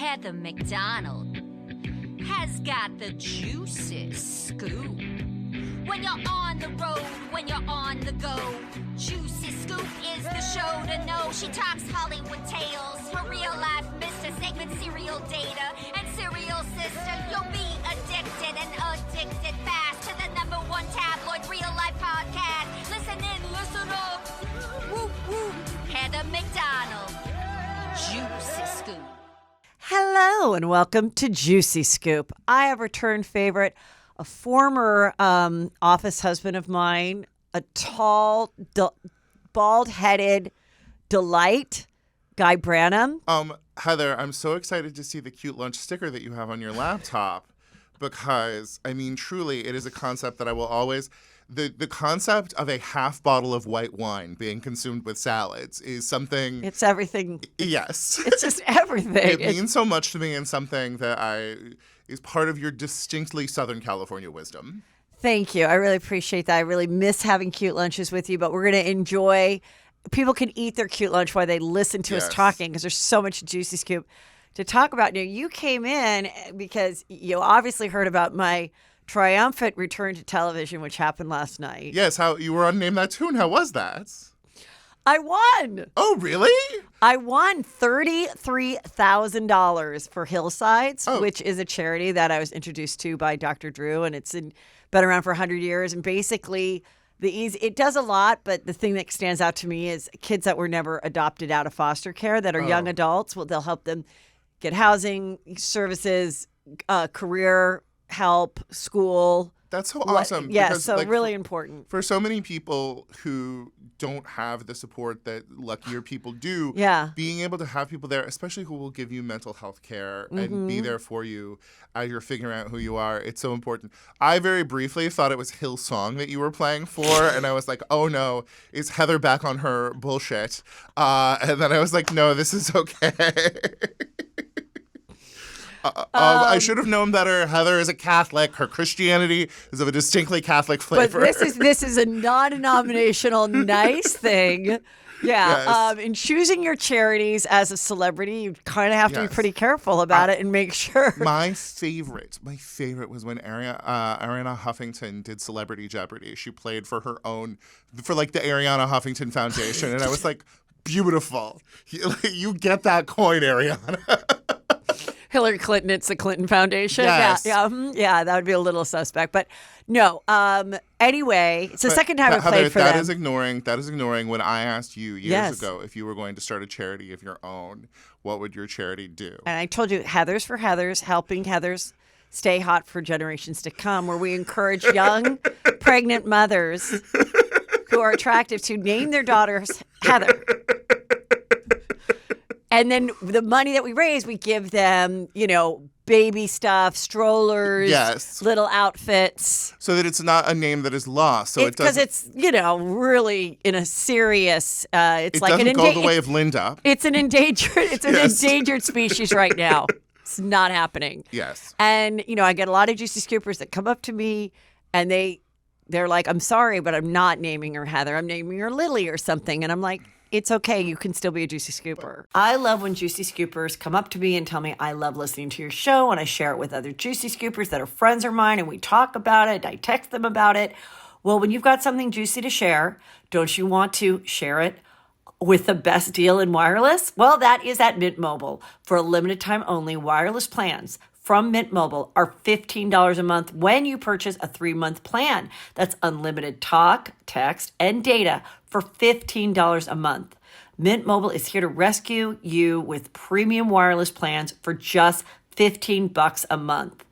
Heather McDonald has got the juiciest scoop. When you're on the road, when you're on the go, Juicy Scoop is the show to know. She talks Hollywood tales, her real life Mr. Segment serial data, and serial sister. You'll be addicted and addicted fast to the #1 tabloid real life podcast. Listen in, listen up. Woo woo. Heather McDonald, Juicy Scoop. Hello and welcome to Juicy Scoop. I have returned favorite, a former office husband of mine, a tall, bald-headed delight, Guy Branum. Heather, I'm so excited to see the cute lunch sticker that you have on your laptop because, I mean, truly, it is a concept that I will always... The concept of a half bottle of white wine being consumed with salads is something... It's everything. Yes. It's just everything. It means so much to me and something that is part of your distinctly Southern California wisdom. Thank you. I really appreciate that. I really miss having cute lunches with you, but we're going to enjoy... People can eat their cute lunch while they listen to us talking because there's so much Juicy Scoop to talk about. Now, you came in because you obviously heard about my triumphant return to television, which happened last night. Yes, how you were on Name That Tune. How was that? I won. Oh, really? I won $33,000 for Hillsides, which is a charity that I was introduced to by Dr. Drew, and it's been around for 100 years. And basically, it does a lot, but the thing that stands out to me is kids that were never adopted out of foster care that are young adults. Well, they'll help them get housing services, career help, school. That's so awesome. Yeah, because, so really important. For so many people who don't have the support that luckier people do, being able to have people there, especially who will give you mental health care and be there for you as you're figuring out who you are, it's so important. I very briefly thought it was Hillsong that you were playing for, and I was like, oh no, is Heather back on her bullshit? And then I was like, no, this is okay. I should have known better. Heather is a Catholic. Her Christianity is of a distinctly Catholic flavor. But this is a non-denominational nice thing. Yeah. Yes. In choosing your charities as a celebrity, you kind of have to be pretty careful about it and make sure. My favorite was when Ariana Huffington did Celebrity Jeopardy. She played for the Ariana Huffington Foundation. And I was like, beautiful. You get that coin, Ariana. Hillary Clinton, it's the Clinton Foundation. Yes. Yeah, that would be a little suspect. But no, anyway, it's the second time I played for them. That is ignoring when I asked you years ago if you were going to start a charity of your own, what would your charity do? And I told you, Heathers for Heathers, helping Heathers stay hot for generations to come, where we encourage young pregnant mothers who are attractive to name their daughters Heather. And then the money that we raise, we give them, baby stuff, strollers, little outfits. So that it's not a name that is lost. So because it's really in a serious. It's like doesn't go the way of Linda. It's an endangered species right now. It's not happening. Yes. And I get a lot of Juicy Scoopers that come up to me, and they're like, "I'm sorry, but I'm not naming her Heather. I'm naming her Lily or something." And I'm like, it's okay. You can still be a Juicy Scooper. I love when Juicy Scoopers come up to me and tell me I love listening to your show, and I share it with other Juicy Scoopers that are friends of mine, and we talk about it. I text them about it. Well, when you've got something juicy to share, don't you want to share it with the best deal in wireless? Well, that is at Mint Mobile. For a limited time only, wireless plans from Mint Mobile are $15 a month when you purchase a 3-month plan. That's unlimited talk, text, and data for $15 a month. Mint Mobile is here to rescue you with premium wireless plans for just $15 a month.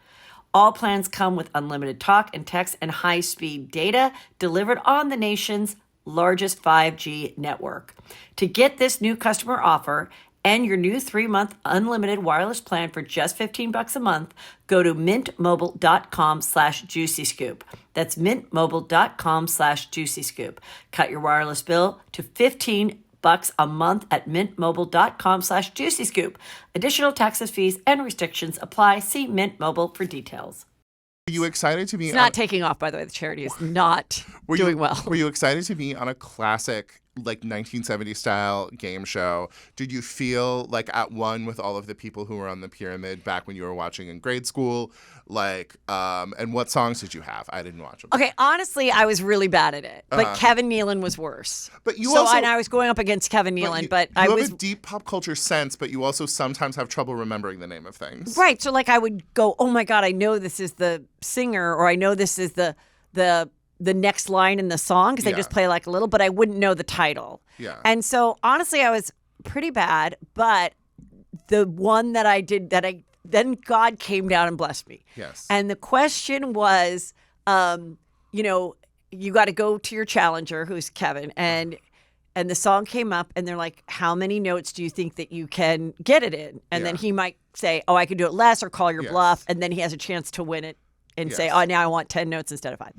All plans come with unlimited talk and text and high-speed data delivered on the nation's largest 5G network. To get this new customer offer and your new 3-month unlimited wireless plan for just $15 a month, go to mintmobile.com/juicyscoop. That's mintmobile.com/juicyscoop. Cut your wireless bill to $15 a month at mintmobile.com/juicyscoop. Additional taxes, fees, and restrictions apply. See Mint Mobile for details. Were you excited to be It's not taking off, by the way. The charity is not doing well. Were you excited to be on a classic like 1970s style game show. Did you feel like at one with all of the people who were on the pyramid back when you were watching in grade school? Like, and what songs did you have? I didn't watch them. Okay, honestly, I was really bad at it, but Kevin Nealon was worse. But you also, and I was going up against Kevin Nealon, but I was have a deep pop culture sense, but you also sometimes have trouble remembering the name of things. Right. So like I would go, oh my God, I know this is the singer, or I know this is the next line in the song because they just play like a little, but I wouldn't know the title. Yeah. And so honestly, I was pretty bad, but the one that I did then God came down and blessed me. Yes. And the question was, you got to go to your challenger, who's Kevin, and the song came up, and they're like, how many notes do you think that you can get it in? And then he might say, oh, I can do it less, or call your bluff, and then he has a chance to win it and say, oh, now I want 10 notes instead of 5.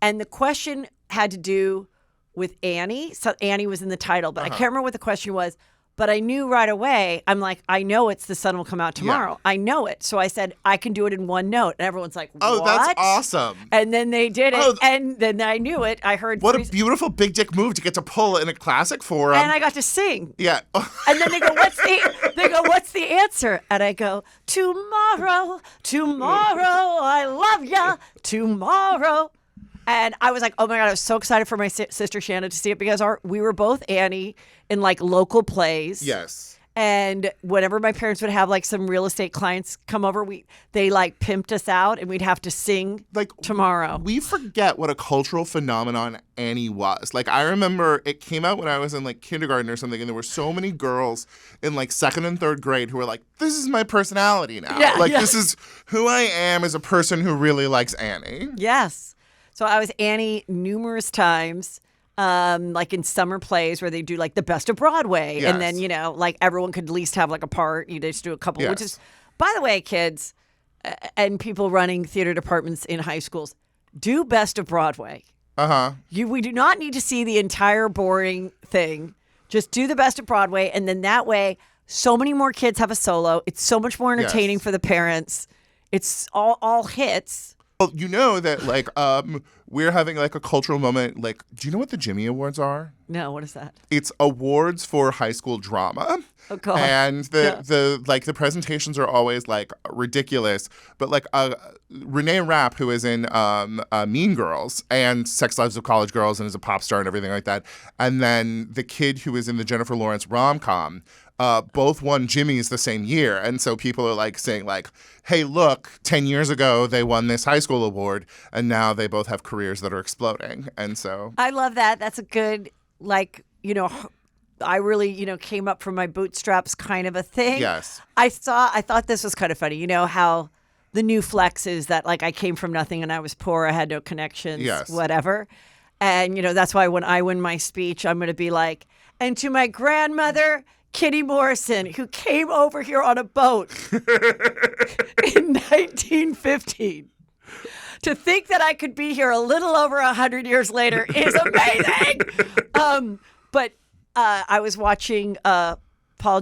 And the question had to do with Annie. So Annie was in the title, but I can't remember what the question was. But I knew right away, I'm like, I know it's The Sun Will Come Out Tomorrow. I know it. So I said, I can do it in one note. And everyone's like, what? Oh, that's awesome. And then they did it. And then I knew it. I heard. What a beautiful big dick move to get to pull in a classic forum. And I got to sing. Yeah. And then they go, what's the answer? And I go, tomorrow, I love ya, tomorrow. And I was like, oh my God, I was so excited for my sister Shanna to see it because we were both Annie in like local plays. Yes. And whenever my parents would have like some real estate clients come over, they like pimped us out and we'd have to sing like tomorrow. We forget what a cultural phenomenon Annie was. Like I remember it came out when I was in like kindergarten or something, and there were so many girls in like 2nd and 3rd grade who were like, this is my personality now. This is who I am as a person who really likes Annie. Yes. So I was Annie numerous times, like in summer plays where they do like the best of Broadway. Yes. And then, like everyone could at least have like a part. You just do a couple, which is, by the way, kids and people running theater departments in high schools, do best of Broadway. We do not need to see the entire boring thing. Just do the best of Broadway. And then that way, so many more kids have a solo. It's so much more entertaining for the parents. It's all hits. Well, you know that, like, we're having, like, a cultural moment. Like, do you know what the Jimmy Awards are? No, what is that? It's awards for high school drama. Oh, God. And the presentations are always, like, ridiculous. But, like, Renee Rapp, who is in Mean Girls and Sex Lives of College Girls and is a pop star and everything like that. And then the kid who is in the Jennifer Lawrence rom-com, both won Jimmys the same year. And so people are like saying like, hey, look, 10 years ago, they won this high school award and now they both have careers that are exploding. And so I love that. That's a good, like, I really, came up from my bootstraps kind of a thing. Yes. I thought this was kind of funny. You know how the new flex is that like I came from nothing and I was poor. I had no connections, whatever. And, that's why when I win my speech, I'm going to be like, and to my grandmother, Kitty Morrison, who came over here on a boat in 1915. To think that I could be here a little over 100 years later is amazing. But I was watching Paul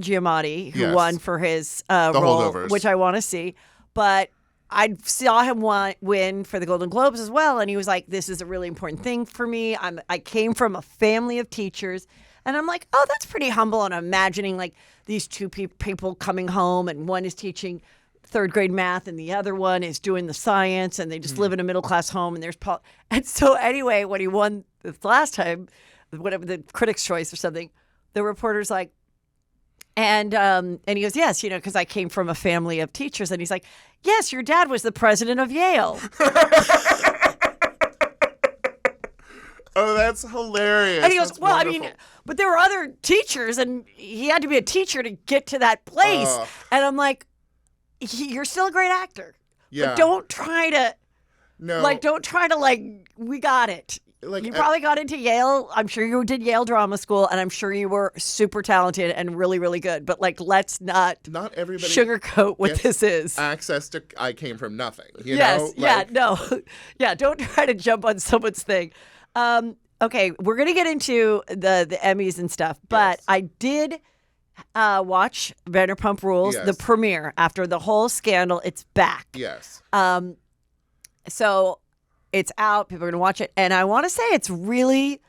Giamatti, who won for his role, which I want to see. But I saw him win for the Golden Globes as well. And he was like, this is a really important thing for me. I came from a family of teachers. And I'm like, oh, that's pretty humble. And I'm imagining like these two people coming home and one is teaching 3rd grade math and the other one is doing the science and they just live in a middle class home and there's Paul. And so anyway, when he won this last time, whatever the Critics' Choice or something, the reporter's like, and he goes, yes, because I came from a family of teachers. And he's like, yes, your dad was the president of Yale. Oh, that's hilarious. And he goes, that's well, wonderful. but there were other teachers, and he had to be a teacher to get to that place. And I'm like, you're still a great actor. Yeah. But don't try to, we got it. Like, you probably got into Yale. I'm sure you did Yale Drama School, and I'm sure you were super talented and really, really good. But, like, let's not everybody sugarcoat what this is. Access to, I came from nothing. You know? Don't try to jump on someone's thing. Okay, we're going to get into the Emmys and stuff, but I did watch Vanderpump Rules, the premiere. After the whole scandal, it's back. Yes. So it's out. People are going to watch it. And I want to say it's really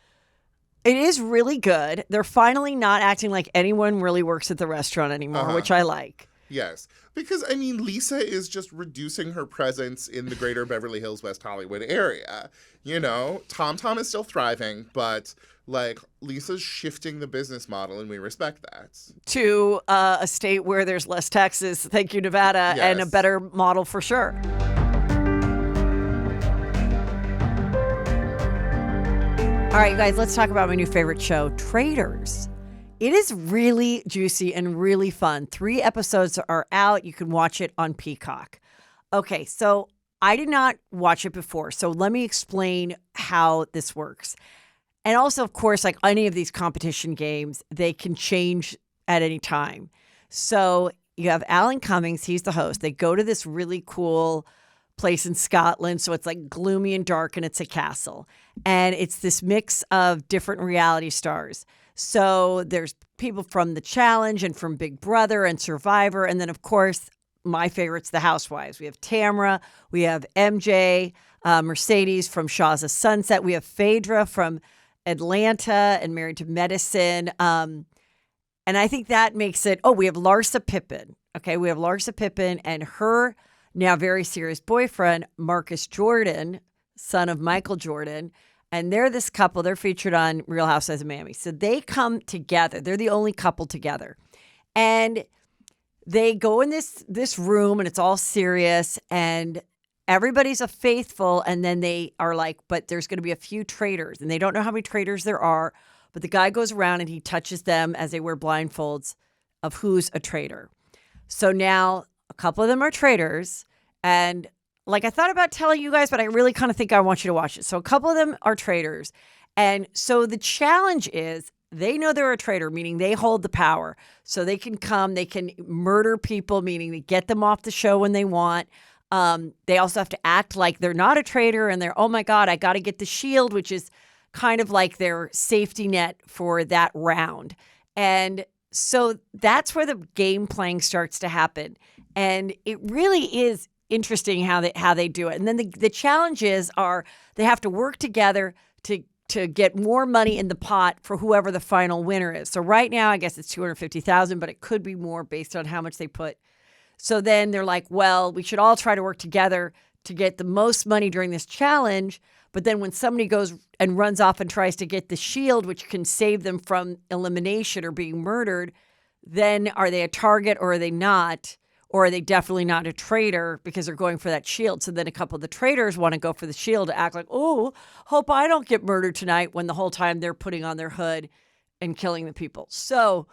It is really good. They're finally not acting like anyone really works at the restaurant anymore, which I like. Yes. Because, I mean, Lisa is just reducing her presence in the greater Beverly Hills, West Hollywood area. You know, Tom is still thriving, but, like, Lisa's shifting the business model, and we respect that. To a state where there's less taxes, thank you, Nevada, and a better model for sure. All right, you guys, let's talk about my new favorite show, Traitors. It is really juicy and really fun. 3 episodes are out. You can watch it on Peacock. Okay, so I did not watch it before, so let me explain how this works. And also, of course, like any of these competition games, they can change at any time. So you have Alan Cummings, he's the host. They go to this really cool place in Scotland. So it's like gloomy and dark, and it's a castle. And it's this mix of different reality stars. So there's people from The Challenge and from Big Brother and Survivor. And then, of course, my favorite's the Housewives. We have Tamra, we have MJ, Mercedes from Shaw's of Sunset. We have Phaedra from Atlanta and Married to Medicine. And I think that makes it, we have Larsa Pippen. Okay, we have Larsa Pippen and her now very serious boyfriend, Marcus Jordan, son of Michael Jordan. And they're this couple. They're featured on Real Housewives of Miami. So they come together. They're the only couple together. And they go in this room, and it's all serious. And everybody's a faithful. And then they are like, but there's going to be a few traitors. And they don't know how many traitors there are. But the guy goes around and he touches them as they wear blindfolds of who's a traitor. So now a couple of them are traitors. And like, I thought about telling you guys, but I really kind of think I want you to watch it. So a couple of them are traitors. And so the challenge is they know they're a traitor, meaning they hold the power. So they can come, they can murder people, meaning they get them off the show when they want. They also have to act like they're not a traitor and they're, oh my God, I got to get the shield, which is kind of like their safety net for that round. And so that's where the game playing starts to happen. And it really is interesting how they do it. And then the challenges are they have to work together to get more money in the pot for whoever the final winner is. So right now, I guess it's $250,000, but it could be more based on how much they put. So then they're like, well, we should all try to work together to get the most money during this challenge. But then when somebody goes and runs off and tries to get the shield, which can save them from elimination or being murdered, then are they a target or are they not? Or are they definitely not a traitor because they're going for that shield? So then a couple of the traitors want to go for the shield to act like, oh, hope I don't get murdered tonight, when the whole time they're putting on their hood and killing the people. So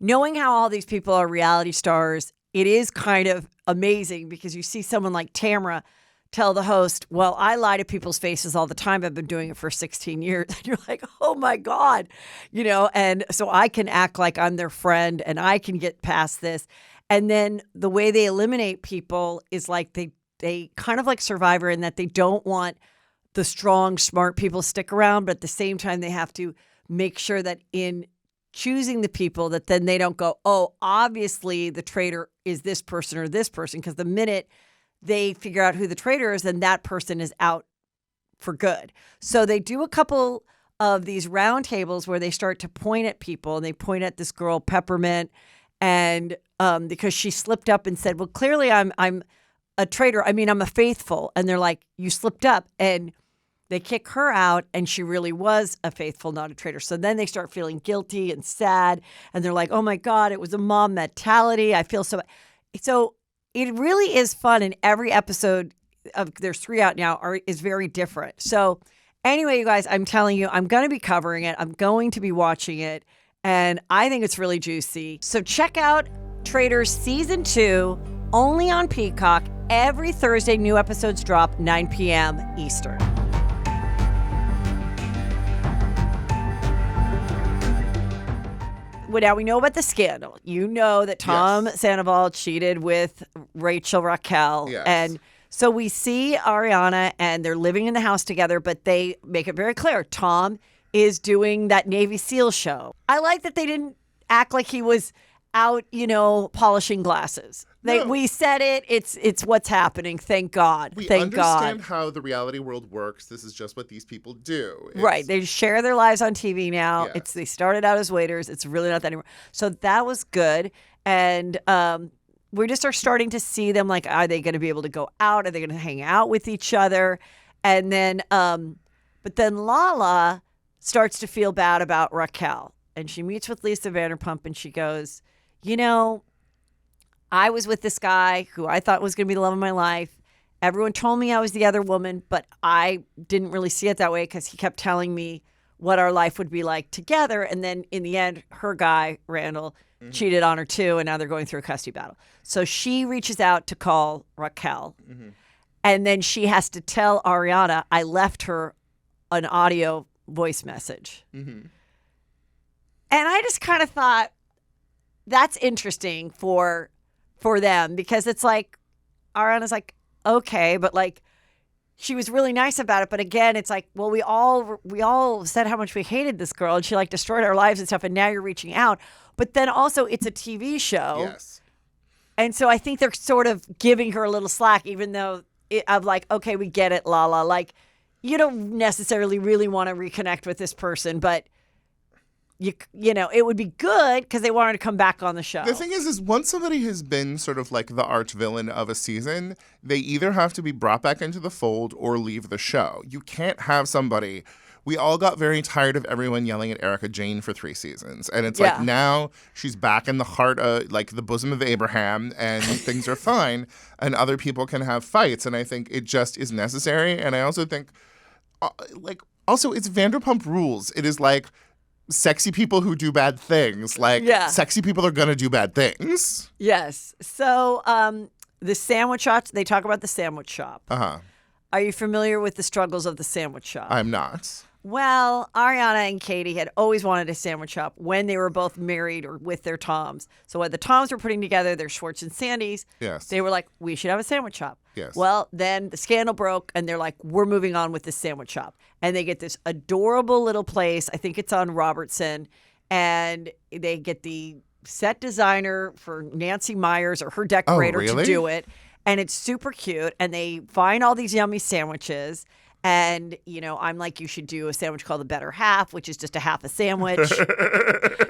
knowing how all these people are reality stars, it is kind of amazing because you see someone like Tamra tell the host, well, I lie to people's faces all the time. I've been doing it for 16 years. And you're like, oh my God, and so I can act like I'm their friend and I can get past this. And then the way they eliminate people is like they kind of like Survivor in that they don't want the strong, smart people to stick around. But at the same time, they have to make sure that in choosing the people that then they don't go, oh, obviously the traitor is this person or this person. Because the minute they figure out who the traitor is, then that person is out for good. So they do a couple of these round tables where they start to point at people. And they point at this girl, Peppermint, and because she slipped up and said, well, clearly I'm a traitor. I mean, I'm a faithful. And they're like, you slipped up. And they kick her out. And she really was a faithful, not a traitor. So then they start feeling guilty and sad. And they're like, oh my God, it was a mom mentality. I feel so. So it really is fun. And every episode there's 3 out now is very different. So anyway, you guys, I'm telling you, I'm going to be covering it. I'm going to be watching it. And I think it's really juicy. So check out Traitors Season 2, only on Peacock. Every Thursday, new episodes drop 9 p.m. Eastern. Well, now we know about the scandal. You know that Tom Sandoval cheated with Raquel. Yes. And so we see Ariana and they're living in the house together, but they make it very clear Tom is doing that Navy SEAL show. I like that they didn't act like he was out, polishing glasses. We said it. It's what's happening. Thank God. We Thank God. understand how the reality world works. This is just what these people do. Right. They share their lives on TV now. Yes. They started out as waiters. It's really not that anymore. So that was good. And we just are starting to see them, like, are they going to be able to go out? Are they going to hang out with each other? And then, but then Lala starts to feel bad about Raquel. And she meets with Lisa Vanderpump and she goes, I was with this guy who I thought was going to be the love of my life. Everyone told me I was the other woman, but I didn't really see it that way because he kept telling me what our life would be like together. And then in the end, her guy, Randall, cheated on her too, and now they're going through a custody battle. So she reaches out to call Raquel, and then she has to tell Ariana, I left her an audio voice message. And I just kind of thought, that's interesting for them, because it's like, Ariana's like, okay, but like, she was really nice about it. But again, it's like, well, we all said how much we hated this girl and she like destroyed our lives and stuff. And now you're reaching out. But then also it's a TV show. Yes. And so I think they're sort of giving her a little slack, even though I'm like, okay, we get it, Lala. Like, you don't necessarily really want to reconnect with this person, but you know, it would be good because they wanted to come back on the show. The thing is once somebody has been sort of like the arch villain of a season, they either have to be brought back into the fold or leave the show. You can't have somebody. We all got very tired of everyone yelling at Erica Jane for 3 seasons. And it's like now she's back in the heart of like the bosom of Abraham and things are fine and other people can have fights. And I think it just is necessary. And I also think also it's Vanderpump Rules. It is like sexy people who do bad things. Like sexy people are going to do bad things. Yes. So the sandwich shop, they talk about the sandwich shop. Uh-huh. Are you familiar with the struggles of the sandwich shop? I'm not. Well, Ariana and Katie had always wanted a sandwich shop when they were both married or with their Toms. So when the Toms were putting together their Schwartz and Sandys, they were like, we should have a sandwich shop. Yes. Well, then the scandal broke and they're like, we're moving on with this sandwich shop. And they get this adorable little place. I think it's on Robertson. And they get the set designer for Nancy Myers or her decorator to do it. And it's super cute. And they find all these yummy sandwiches. And, you know, I'm like, you should do a sandwich called the Better Half, which is just a half a sandwich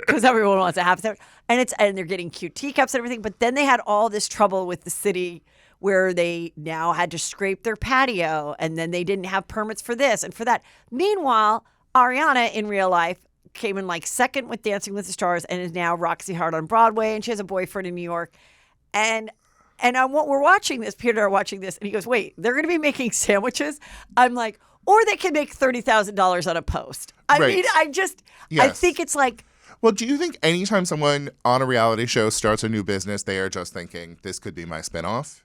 because everyone wants a half a sandwich. And they're getting cute teacups and everything. But then they had all this trouble with the city where they now had to scrape their patio and then they didn't have permits for this and for that. Meanwhile, Ariana in real life came in like second with Dancing with the Stars and is now Roxy Hart on Broadway. And she has a boyfriend in New York. And we're watching this, Peter and I are watching this, and he goes, wait, they're going to be making sandwiches? I'm like, or they can make $30,000 on a post. I mean, I think it's like. Well, do you think anytime someone on a reality show starts a new business, they are just thinking, this could be my spinoff?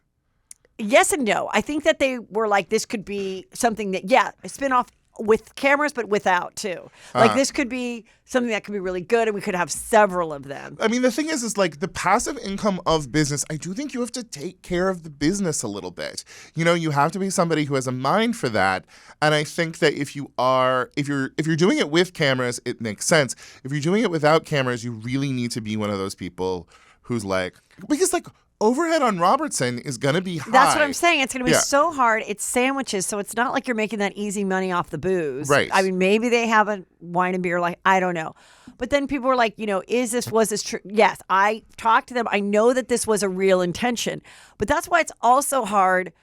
Yes and no. I think that they were like, this could be something that, a spinoff with cameras, but without too. Like this could be something that could be really good and we could have several of them. I mean, the thing is like the passive income of business, I do think you have to take care of the business a little bit. You know, you have to be somebody who has a mind for that. And I think that if you're doing it with cameras, it makes sense. If you're doing it without cameras, you really need to be one of those people who's like, because like overhead on Robertson is going to be high. That's what I'm saying. It's going to be so hard. It's sandwiches, so it's not like you're making that easy money off the booze. Right. I mean, maybe they have a wine and beer, like, I don't know. But then people were like, you know, was this true? Yes, I talked to them. I know that this was a real intention. But that's why it's also hard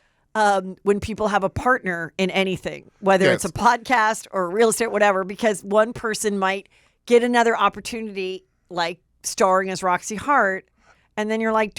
when people have a partner in anything, whether it's a podcast or real estate, whatever, because one person might get another opportunity, like starring as Roxy Hart, and then you're like,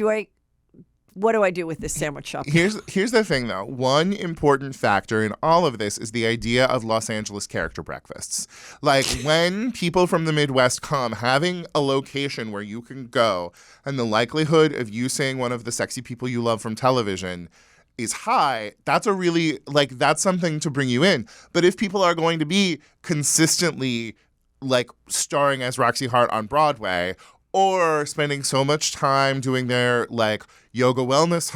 what do I do with this sandwich shop? Here's the thing, though. One important factor in all of this is the idea of Los Angeles character breakfasts. Like, when people from the Midwest come, having a location where you can go and the likelihood of you seeing one of the sexy people you love from television is high, that's that's something to bring you in. But if people are going to be consistently, like, starring as Roxy Hart on Broadway or spending so much time doing their like yoga wellness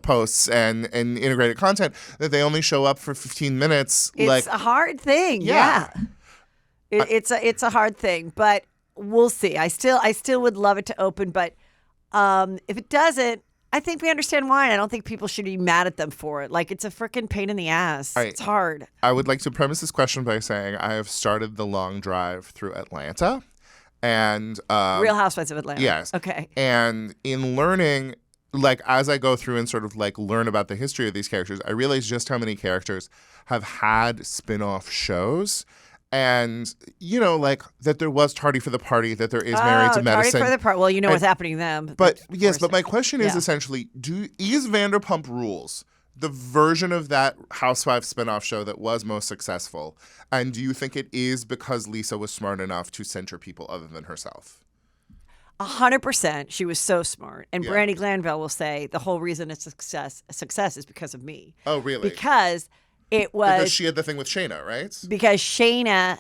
posts and integrated content that they only show up for 15 minutes. It's a hard thing. Yeah. It's a hard thing. But we'll see. I still would love it to open, but if it doesn't, I think we understand why. I don't think people should be mad at them for it. Like, it's a freaking pain in the ass. It's hard. I would like to premise this question by saying I have started the long drive through Atlanta. And Real Housewives of Atlanta. Yes. Okay. And in learning, like, as I go through and sort of like learn about the history of these characters, I realize just how many characters have had spin-off shows. And, you know, like, that there was Tardy for the Party, that there is Married to Medicine. Tardy for the Party. Well, you know what's happening to them. But, yes, but my question is essentially, is Vanderpump Rules the version of that Housewives spinoff show that was most successful? And do you think it is because Lisa was smart enough to center people other than herself? 100%. She was so smart. And Brandi Glanville will say the whole reason it's a success is because of me. Oh, really? Because it was... Because she had the thing with Shayna, right? Because Sheena,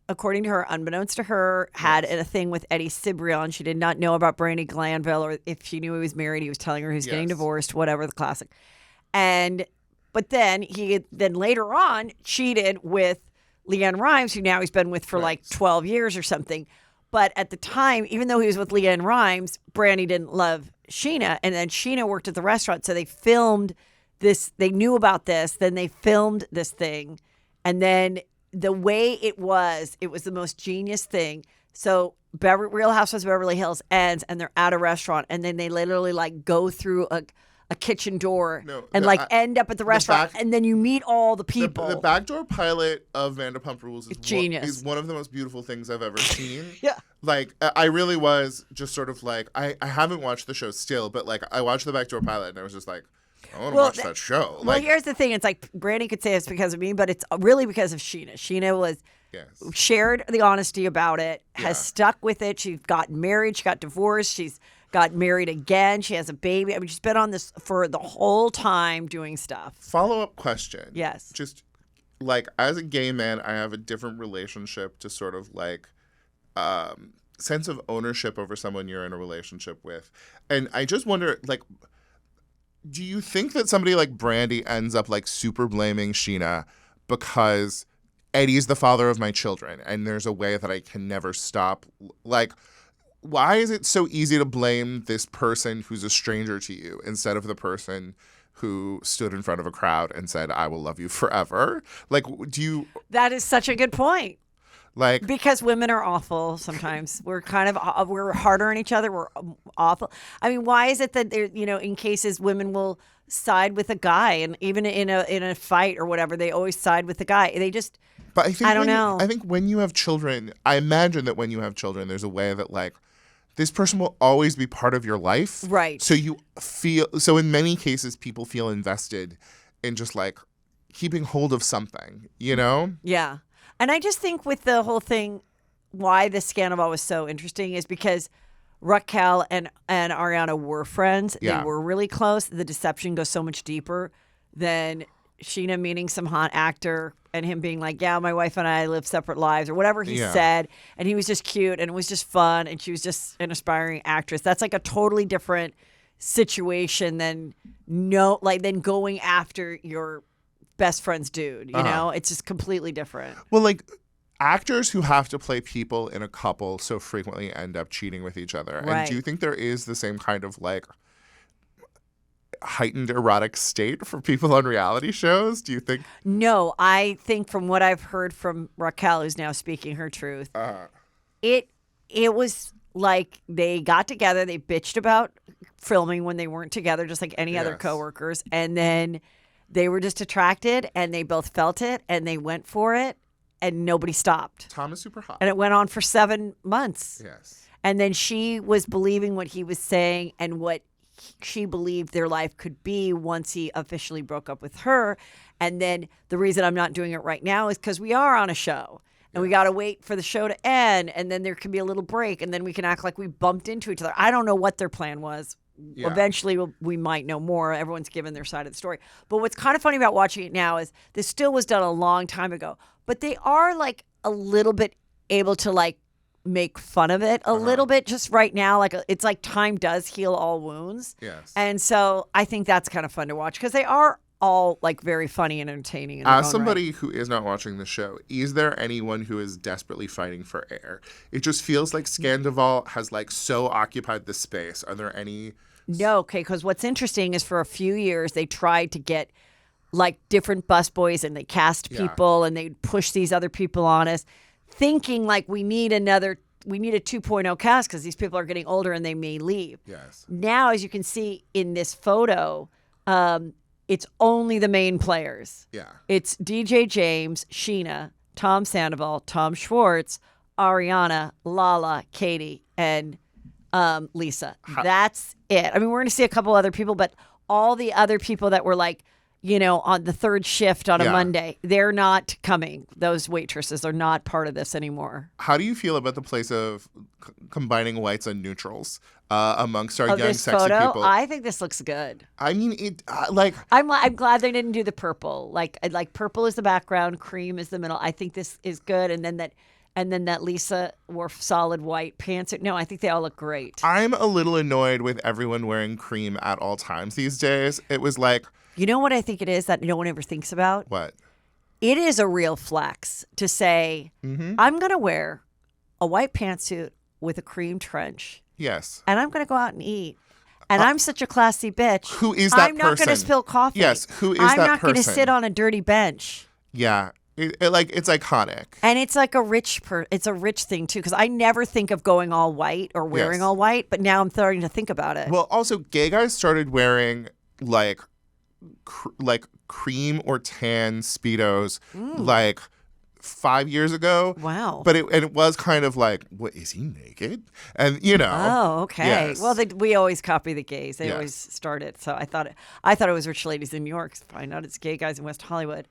according to her, unbeknownst to her, had a thing with Eddie Cibrian. She did not know about Brandi Glanville, or if she knew he was married, he was telling her he was getting divorced, whatever, the classic. But then he later on cheated with Leanne Rimes, who now he's been with for like 12 years or something. But at the time, even though he was with Leanne Rimes, Brandi didn't love Sheena. And then Sheena worked at the restaurant. So they filmed this. They knew about this. Then they filmed this thing. And then the way it was the most genius thing. So Real Housewives of Beverly Hills ends and they're at a restaurant. And then they literally like go through a kitchen door end up at the restaurant, and then you meet all the people. The backdoor pilot of Vanderpump Rules is genius. Is one of the most beautiful things I've ever seen. Yeah. Like, I really was just sort of like, I haven't watched the show still, but like, I watched the backdoor pilot and I was just like, I want to watch that show. Well, here's the thing. It's like, Brandi could say it's because of me, but it's really because of Sheena. Sheena was... shared the honesty about it, has stuck with it. She got married, she got divorced, she's got married again, she has a baby. I mean, she's been on this for the whole time doing stuff. Follow-up question. Yes. Just, like, as a gay man, I have a different relationship to sort of, like, sense of ownership over someone you're in a relationship with. And I just wonder, like, do you think that somebody like Brandi ends up, like, super blaming Sheena because Eddie's the father of my children and there's a way that I can never stop? Like, why is it so easy to blame this person who's a stranger to you instead of the person who stood in front of a crowd and said, I will love you forever? Like, That is such a good point. Like, because women are awful sometimes. We're we're harder on each other. We're awful. I mean, why is it that there, in cases women will side with a guy, and even in a fight or whatever, they always side with the guy. They just... But I think I don't know. I think when you have children, I imagine that when you have children, there's a way that, like, this person will always be part of your life. Right. So in many cases, people feel invested in just, like, keeping hold of something, Yeah. And I just think with the whole thing, why the Sandoval was so interesting is because Raquel and Ariana were friends. Yeah. They were really close. The deception goes so much deeper than Sheena meeting some hot actor and him being like, yeah, my wife and I live separate lives, or whatever he said. And he was just cute and it was just fun. And she was just an aspiring actress. That's like a totally different situation than going after your best friend's dude. You know, it's just completely different. Well, like, actors who have to play people in a couple so frequently end up cheating with each other. Right. And do you think there is the same kind of, like, heightened erotic state for people on reality shows? Do you think? No, I think from what I've heard from Raquel, who's now speaking her truth, it was like they got together, they bitched about filming when they weren't together, just like any other coworkers, and then they were just attracted and they both felt it and they went for it and nobody stopped. Tom is super hot. And it went on for 7 months. Yes. And then she was believing what he was saying and what she believed their life could be once he officially broke up with her. And then the reason I'm not doing it right now is because we are on a show and we got to wait for the show to end. And then there can be a little break and then we can act like we bumped into each other. I don't know what their plan was. Yeah. Eventually we might know more. Everyone's given their side of the story. But what's kind of funny about watching it now is this still was done a long time ago, but they are like a little bit able to like make fun of it a little bit just right now. Like, it's like time does heal all wounds. Yes. And so I think that's kind of fun to watch because they are all like very funny and entertaining. As somebody who is not watching the show, is there anyone who is desperately fighting for air? It just feels like Sandoval has like so occupied the space. Are there any? No, okay, because what's interesting is for a few years they tried to get like different busboys and they cast people and they push these other people on us, thinking like we need a 2.0 cast because these people are getting older and they may leave. Yes. Now, as you can see in this photo, it's only the main players. Yeah. It's DJ James, Chyna, Tom Sandoval, Tom Schwartz, Ariana, Lala, Katie, and Lisa. That's it. I mean, we're going to see a couple other people, but all the other people that were like, on the third shift on a Monday, they're not coming. Those waitresses are not part of this anymore. How do you feel about the place of combining whites and neutrals amongst our young, this sexy photo? people? I think this looks good. I mean, I'm glad they didn't do the purple. Like purple is the background, cream is the middle. I think this is good, and then that Lisa wore solid white pants. No, I think they all look great. I'm a little annoyed with everyone wearing cream at all times these days. It was like. You know what I think it is that no one ever thinks about? What? It is a real flex to say, I'm going to wear a white pantsuit with a cream trench. Yes. And I'm going to go out and eat. And I'm such a classy bitch. Who is that person? I'm not going to spill coffee. Yes, who is that person? I'm not going to sit on a dirty bench. Yeah. It's iconic. And it's like it's a rich thing too, because I never think of going all white or wearing all white, but now I'm starting to think about it. Well, also gay guys started wearing like cream or tan Speedos like 5 years ago. Wow. But it was kind of like, what, is he naked? And Oh, okay. Yes. Well, we always copy the gays. They always start it. So I thought it was rich ladies in New York. Find out it's gay guys in West Hollywood.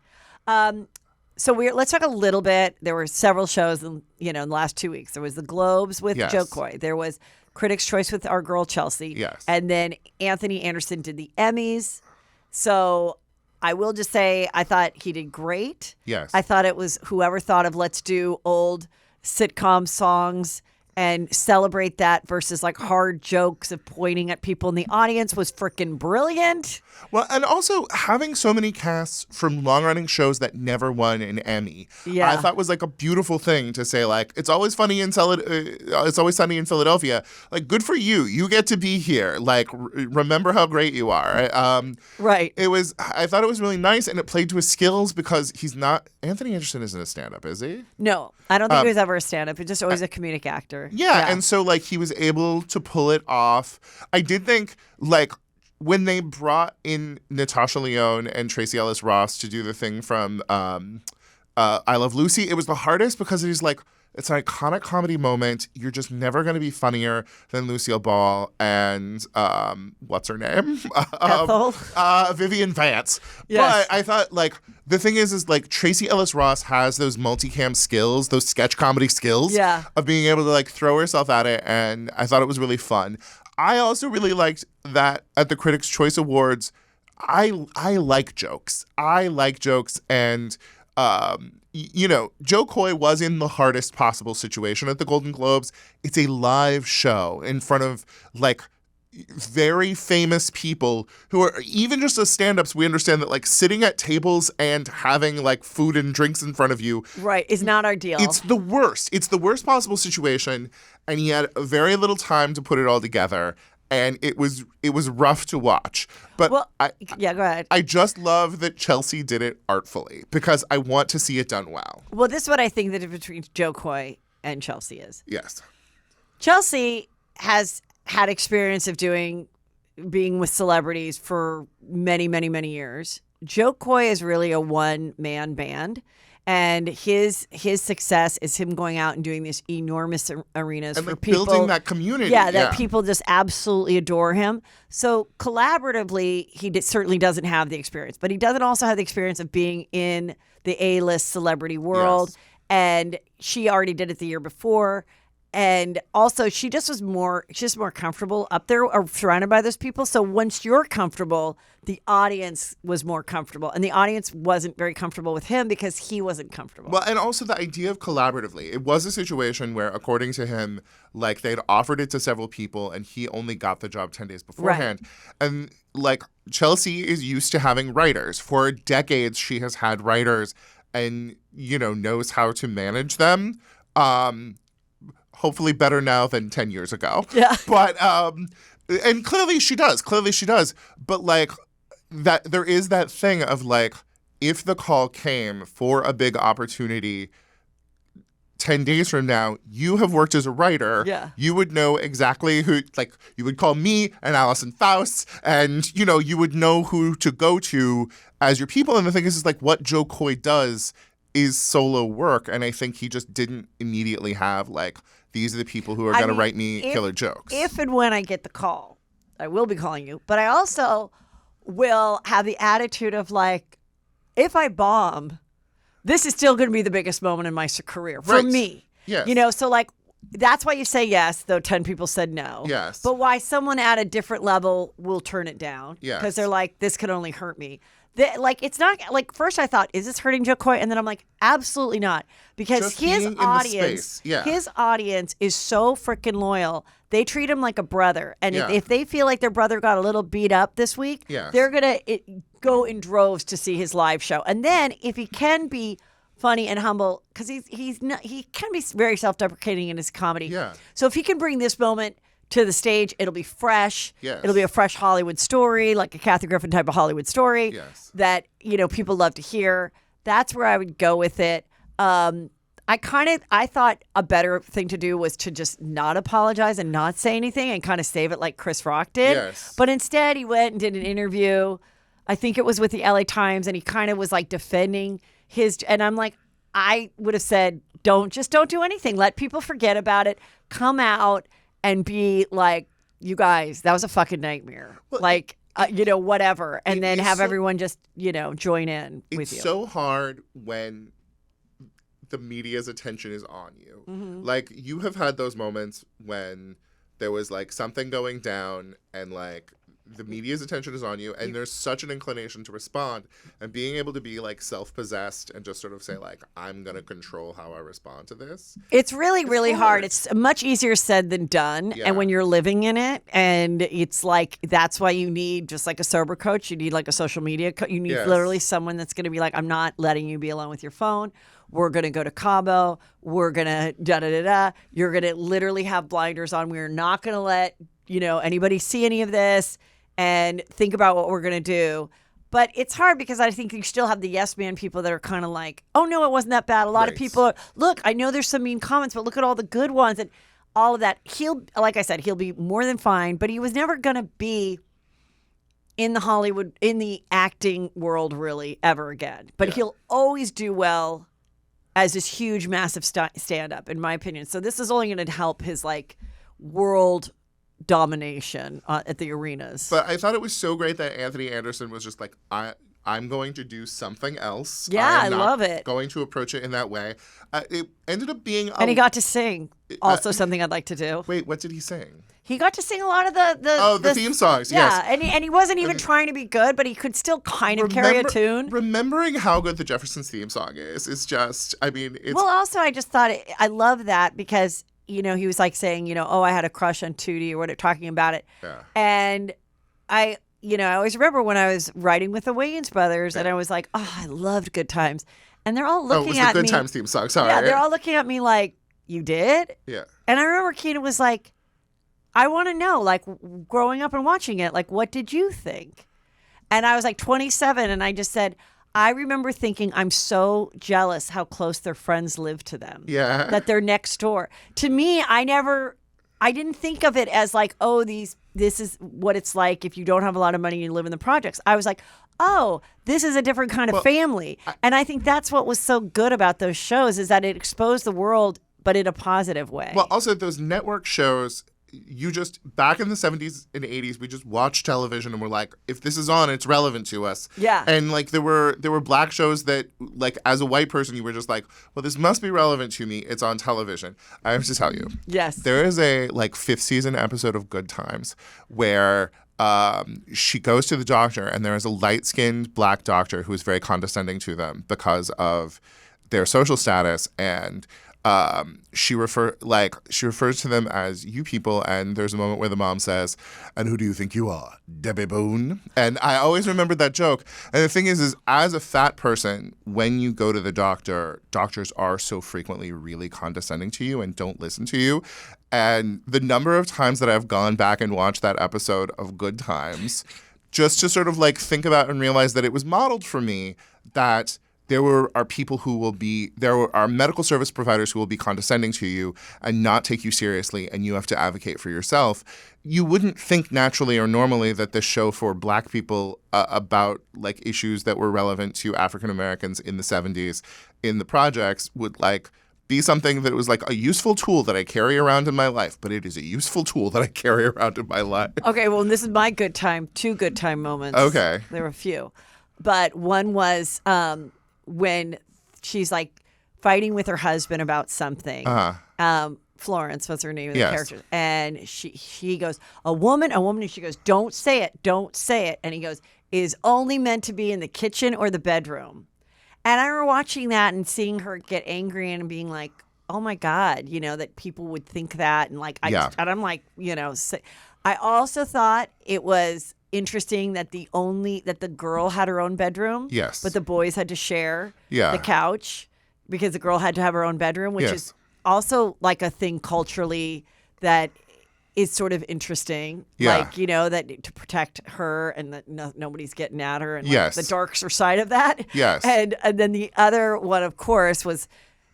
So let's talk a little bit. There were several shows in the last 2 weeks. There was the Globes with Joe Coy. There was Critics' Choice with our girl Chelsea. Yes. And then Anthony Anderson did the Emmys. So I will just say I thought he did great. Yes. I thought it was whoever thought of let's do old sitcom songs and celebrate that versus like hard jokes of pointing at people in the audience was freaking brilliant. Well, and also having so many casts from long-running shows that never won an Emmy, I thought was like a beautiful thing to say. Like, it's always sunny in Philadelphia. Like, good for you. You get to be here. Like, remember how great you are. Right. I thought it was really nice, and it played to his skills because Anthony Anderson isn't a stand-up, is he? No, I don't think he was ever a stand-up. He's just always a comedic actor. Yeah, and so like he was able to pull it off. I did think like when they brought in Natasha Lyonne and Tracee Ellis Ross to do the thing from I Love Lucy, it was the hardest because it's like it's an iconic comedy moment. You're just never going to be funnier than Lucille Ball and what's her name? Ethel? Vivian Vance. Yes. But I thought like the thing is like Tracee Ellis Ross has those multicam skills, those sketch comedy skills of being able to like throw herself at it, and I thought it was really fun. I also really liked that at the Critics' Choice Awards, I like jokes. And Joe Coy was in the hardest possible situation at the Golden Globes. It's a live show in front of like very famous people who are even just as stand-ups. We understand that like sitting at tables and having like food and drinks in front of you is not our deal. It's the worst possible situation, and he had very little time to put it all together, and it was rough to watch. But go ahead. I just love that Chelsea did it artfully because I want to see it done well. Well, this is what I think the difference between Joe Coy and Chelsea is. Yes. Chelsea has had experience of being with celebrities for many, many, many years. Joe Coy is really a one-man band. And his success is him going out and doing these enormous arenas and for like people. Building that community. Yeah, that people just absolutely adore him. So collaboratively, he certainly doesn't have the experience. But he doesn't also have the experience of being in the A-list celebrity world. Yes. And she already did it the year before. And also, she's just more comfortable up there or surrounded by those people. So once you're comfortable, the audience was more comfortable. And the audience wasn't very comfortable with him because he wasn't comfortable. Well, and also the idea of collaboratively. It was a situation where, according to him, like they'd offered it to several people and he only got the job 10 days beforehand. Right. And like Chelsea is used to having writers. For decades, she has had writers and, knows how to manage them. Hopefully better now than 10 years ago. Yeah. But, and clearly she does. But like that, there is that thing of like, if the call came for a big opportunity 10 days from now, you have worked as a writer. Yeah. You would know exactly who, like you would call me and Allison Faust and, you would know who to go to as your people. And the thing is like what Joe Coy does is solo work. And I think he just didn't immediately have like, these are the people who are going to write me killer jokes. If and when I get the call, I will be calling you. But I also will have the attitude of like, if I bomb, this is still going to be the biggest moment in my career for me. Yes. So like, that's why you say yes, though 10 people said no. Yes. But why someone at a different level will turn it down. Yes. Because they're like, this could only hurt me. It's not like first I thought, is this hurting Joe Coy? And then I'm like, absolutely not, because just his audience is so freaking loyal. They treat him like a brother, and if they feel like their brother got a little beat up this week, they're gonna go in droves to see his live show. And then if he can be funny and humble, because he can be very self-deprecating in his comedy. Yeah. So if he can bring this moment to the stage, it'll be fresh. Yes. It'll be a fresh Hollywood story, like a Kathy Griffin type of Hollywood story. Yes. That people love to hear. That's where I would go with it. I thought a better thing to do was to just not apologize and not say anything and kind of save it like Chris Rock did. Yes. But instead, he went and did an interview. I think it was with the LA Times, and he kind of was like defending his. And I'm like, I would have said, don't do anything. Let people forget about it. Come out and be like, you guys, that was a fucking nightmare. Well, whatever. And then have everyone just, join in with you. It's so hard when the media's attention is on you. Mm-hmm. Like, you have had those moments when there was, like, something going down and, like, the media's attention is on you and there's such an inclination to respond, and being able to be like self-possessed and just sort of say like, I'm going to control how I respond to this. It's really hard. It's much easier said than done. Yeah. And when you're living in it, and it's like, that's why you need just like a sober coach. You need like a social media coach. You need literally someone that's going to be like, I'm not letting you be alone with your phone. We're going to go to Cabo. We're going to da-da-da-da. You're going to literally have blinders on. We're not going to let, anybody see any of this. And think about what we're going to do. But it's hard because I think you still have the yes man people that are kind of like, oh, no, it wasn't that bad. A lot of people are, look, I know there's some mean comments, but look at all the good ones and all of that. Like I said, he'll be more than fine, but he was never going to be in the acting world really ever again. But he'll always do well as this huge, massive stand-up, in my opinion. So this is only going to help his like world domination at the arenas. But I thought it was so great that Anthony Anderson was just like, I'm going to do something else. Yeah, I love it. Going to approach it in that way. It ended up being... and he got to sing. Also something I'd like to do. Wait, what did he sing? He got to sing a lot of the theme songs, yes. Yeah, and he wasn't even trying to be good, but he could still kind of carry a tune. Remembering how good the Jeffersons theme song is just, I mean, it's... Well, also, I just thought, I love that because... he was like saying, I had a crush on Tootie or whatever, talking about it. Yeah. And I always remember when I was writing with the Wayans brothers and I was like, oh, I loved Good Times. And they're all looking at me. Good Times theme song, sorry. Yeah, they're all looking at me like, you did? Yeah. And I remember Keena was like, I want to know, like, growing up and watching it, like, what did you think? And I was like 27 and I just said, I remember thinking, I'm so jealous how close their friends live to them. Yeah. That they're next door. To me, I didn't think of it as like, oh, this is what it's like if you don't have a lot of money and you live in the projects. I was like, oh, this is a different kind of family. And I think that's what was so good about those shows is that it exposed the world, but in a positive way. Well, also those network shows you just, back in the 70s and 80s, we just watched television and we're like, if this is on, it's relevant to us. Yeah. And like there were Black shows that, like, as a white person, you were just like, well, this must be relevant to me. It's on television. I have to tell you. Yes. There is a like 5th season episode of Good Times where she goes to the doctor and there is a light-skinned Black doctor who is very condescending to them because of their social status, and she refers to them as you people, and there's a moment where the mom says, "And who do you think you are, Debbie Boone?" And I always remembered that joke. And the thing is as a fat person, when you go to the doctor, doctors are so frequently really condescending to you and don't listen to you. And the number of times that I've gone back and watched that episode of Good Times just to sort of like think about and realize that it was modeled for me that there are medical service providers who will be condescending to you and not take you seriously, and you have to advocate for yourself. You wouldn't think naturally or normally that this show for Black people about like issues that were relevant to African Americans in the 70s in the projects would like be something that was like a useful tool that I carry around in my life, but it is a useful tool that I carry around in my life. Okay, well, this is my good time, 2 good time moments. Okay. There were a few. But one was when she's like fighting with her husband about something. Florence, what's her name of the character? And she goes, a woman, and she goes, don't say it. And he goes, is only meant to be in the kitchen or the bedroom. And I remember watching that and seeing her get angry and being like, oh my God, you know, that people would think that. And like, and I'm like, you know, I also thought it was interesting that the girl had her own bedroom. Yes. But the boys had to share the couch because the girl had to have her own bedroom, which is also like a thing culturally that is sort of interesting. Yeah. Like, you know, that to protect her and that nobody's getting at her and like the darker side of that. Yes. And then the other one, of course, was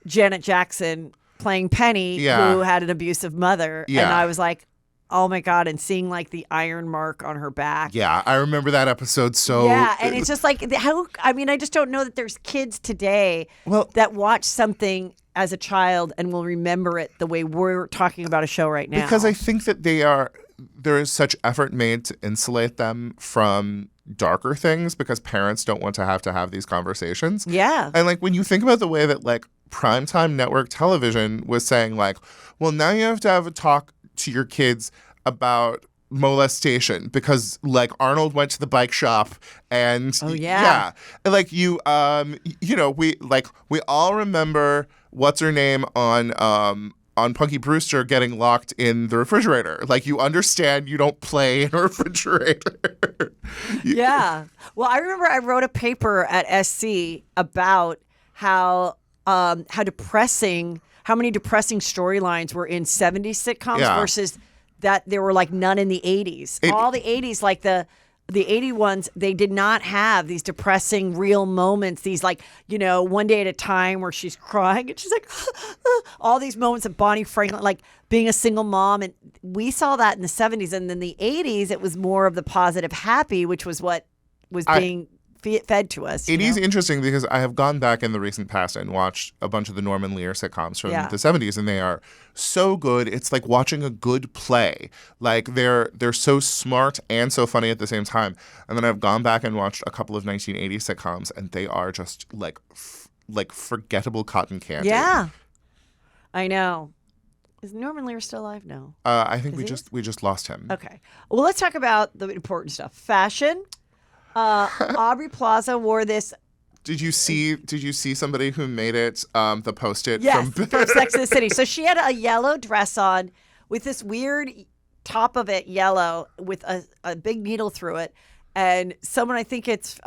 Janet Jackson playing Penny, who had an abusive mother. Yeah. And I was like, oh my God, and seeing like the iron mark on her back. Yeah, I remember that episode so... Yeah, and it's just like, I just don't know that there's kids today that watch something as a child and will remember it the way we're talking about a show right now. Because I think that there is such effort made to insulate them from darker things because parents don't want to have these conversations. Yeah. And like when you think about the way that like primetime network television was saying like, well, now you have to have a talk to your kids about molestation because like Arnold went to the bike shop and like you know, we all remember what's her name on Punky Brewster getting locked in the refrigerator. Like you understand you don't play in a refrigerator. Yeah. Well, I remember I wrote a paper at SC about how many depressing storylines were in 70s sitcoms versus that there were like none in the 80s. All the 80s, like the 80 ones, they did not have these depressing real moments. These like, you know, One Day at a Time where she's crying and she's like, all these moments of Bonnie Franklin, like being a single mom. And we saw that in the 70s. And then the 80s, it was more of the positive happy, which was what was being fed to us. It is interesting because I have gone back in the recent past and watched a bunch of the Norman Lear sitcoms from the 70s, and they are so good. It's like watching a good play. Like they're so smart and so funny at the same time. And then I've gone back and watched a couple of 1980s sitcoms, and they are just like forgettable cotton candy. Yeah, I know. Is Norman Lear still alive? No. I think we just lost him. Okay. Well, let's talk about the important stuff. Fashion. Aubrey Plaza wore this. Did you see somebody who made it the Post-it from Sex and the City? Yes. So she had a yellow dress on with this weird top of it yellow with a big needle through it, and someone I think it's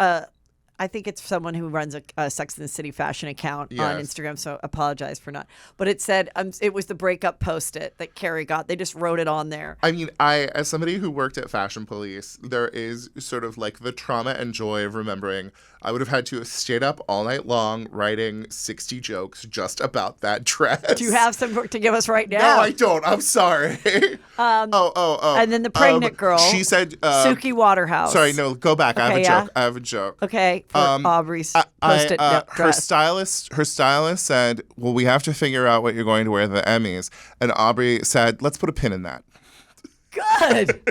someone who runs a Sex and the City fashion account on Instagram, so apologize for not. But it said it was the breakup Post-it that Carrie got. They just wrote it on there. I mean, as somebody who worked at Fashion Police, there is sort of like the trauma and joy of remembering I would have had to have stayed up all night long writing 60 jokes just about that dress. Do you have some to give us right now? No, I don't. I'm sorry. And then the pregnant girl. She said... Suki Waterhouse. Sorry, no, go back. I have a joke. Okay, for Aubrey's Post-it dress. Her stylist said, well, we have to figure out what you're going to wear at the Emmys. And Aubrey said, let's put a pin in that. Good.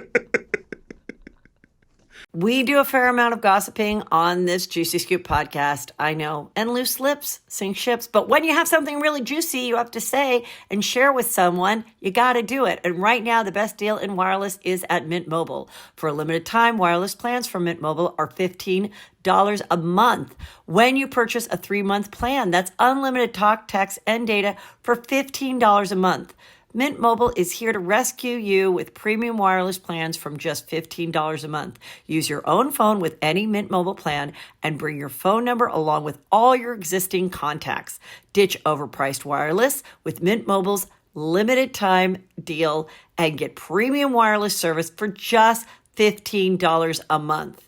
We do a fair amount of gossiping on this Juicy Scoop podcast, I know, and loose lips sink ships. But when you have something really juicy you have to say and share with someone, you got to do it. And right now, the best deal in wireless is at Mint Mobile. For a limited time, wireless plans from Mint Mobile are $15 a month. When you purchase a 3-month plan, that's unlimited talk, text, and data for $15 a month. Mint Mobile is here to rescue you with premium wireless plans from just $15 a month. Use your own phone with any Mint Mobile plan and bring your phone number along with all your existing contacts. Ditch overpriced wireless with Mint Mobile's limited time deal and get premium wireless service for just $15 a month.